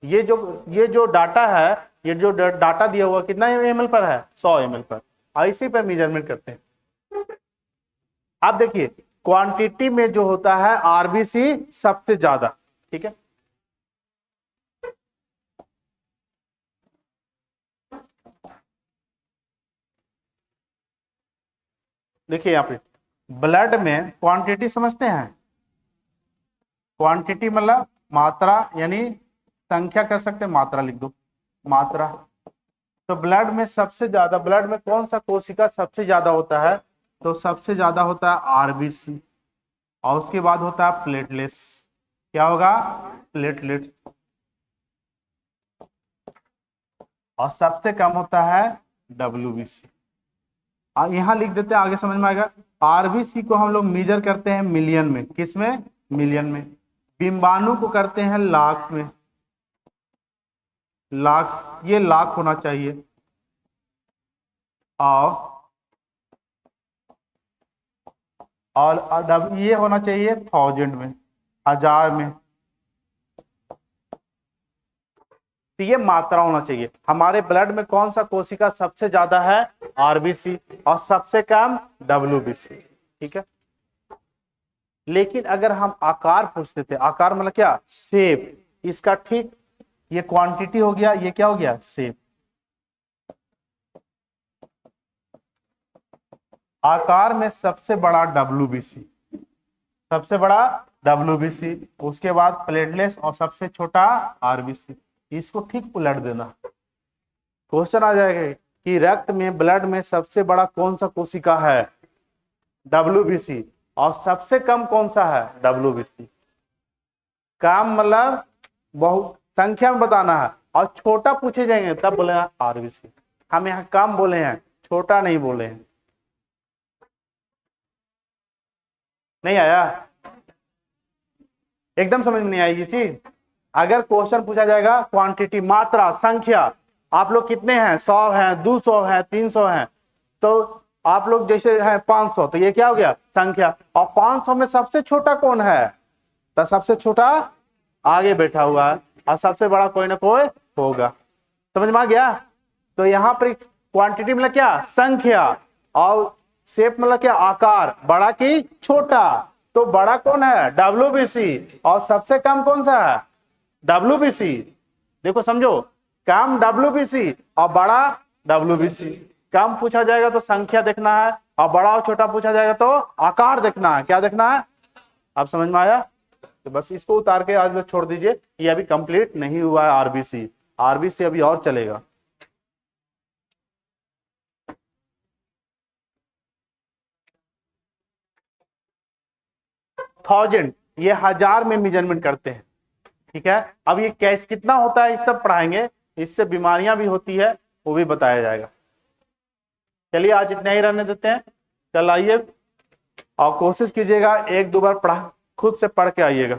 ये जो डाटा है, ये जो डाटा दिया हुआ कितना ml पर है? 100 ml पर। इसी पर मेजरमेंट करते हैं। आप देखिए क्वांटिटी में जो होता है आरबीसी सबसे ज्यादा, ठीक है? देखिए यहाँ पे ब्लड में क्वांटिटी समझते हैं? क्वांटिटी मतलब मात्रा, यानी संख्या कह सकते हैं, मात्रा लिख दो, मात्रा। तो ब्लड में सबसे ज्यादा, ब्लड में कौन सा कोशिका सबसे ज्यादा होता है? तो सबसे ज्यादा होता है आरबीसी, और उसके बाद होता है प्लेटलेट्स। क्या होगा? प्लेटलेट्स। और सबसे कम होता है डब्ल्यूबीसी। यहां लिख देते हैं, आगे समझ में आएगा। आरबीसी को हम लोग मेजर करते हैं मिलियन में। किस में? मिलियन में। बिंबाणु को करते हैं लाख में। लाख, ये लाख होना चाहिए। और ये होना चाहिए 1000 में, 1000 में। तो ये मात्रा होना चाहिए। हमारे ब्लड में कौन सा कोशिका सबसे ज्यादा है? आरबीसी, और सबसे कम डब्ल्यूबीसी, ठीक है? लेकिन अगर हम आकार पूछते थे, आकार मतलब क्या? शेप, इसका, ठीक? ये क्वांटिटी हो गया, ये क्या हो गया? शेप। आकार में सबसे बड़ा डब्ल्यूबीसी, सबसे बड़ा डब्ल्यूबीसी, उसके बाद प्लेटलेट्स, और सबसे छोटा आरबीसी। इसको ठीक उलट देना। क्वेश्चन आ जाएगा कि रक्त में, ब्लड में सबसे बड़ा कौन सा कोशिका है? डब्ल्यूबीसी। और सबसे कम कौन सा है? डब्ल्यूबीसी। कम मतलब बहुत संख्या में बताना है, और छोटा पूछे जाएंगे तब बोले आरबीसी। हम यहाँ कम बोले हैं, छोटा नहीं बोले हैं। नहीं आया? एकदम समझ में नहीं आई ये चीज। अगर क्वेश्चन पूछा जाएगा क्वांटिटी, मात्रा, संख्या, आप लोग कितने हैं? 100 हैं, 200 हैं, 300 हैं, तो आप लोग जैसे हैं 500, तो ये क्या हो गया? संख्या। और 500 में सबसे छोटा कौन है? तो सबसे छोटा आगे बैठा हुआ है, और सबसे बड़ा कोई ना कोई होगा। समझ में आ गया? तो यहाँ पर क्वांटिटी मतलब क्या? संख्या। और शेप मतलब क्या? आकार, बड़ा की छोटा। तो बड़ा कौन है? डब्ल्यूबीसी। और सबसे कम कौन सा है? डब्ल्यूबीसी। देखो समझो, कम डब्ल्यूबीसी और बड़ा डब्ल्यूबीसी। कम पूछा जाएगा तो संख्या देखना है, और बड़ा और छोटा पूछा जाएगा तो आकार देखना है। क्या देखना है? आप समझ में आया? तो बस इसको उतार के आज लोग छोड़ दीजिए, ये अभी कंप्लीट नहीं हुआ है आरबीसी। आरबीसी अभी और चलेगा। थाउजेंड, ये 1000 में मेजरमेंट करते हैं, ठीक है? अब ये कैसे, कितना होता है, इस सब पढ़ाएंगे। इससे बीमारियां भी होती है, वो भी बताया जाएगा। चलिए आज इतना ही रहने देते हैं। कल आइए और कोशिश कीजिएगा 1-2 बार पढ़ा, खुद से पढ़ के आइएगा।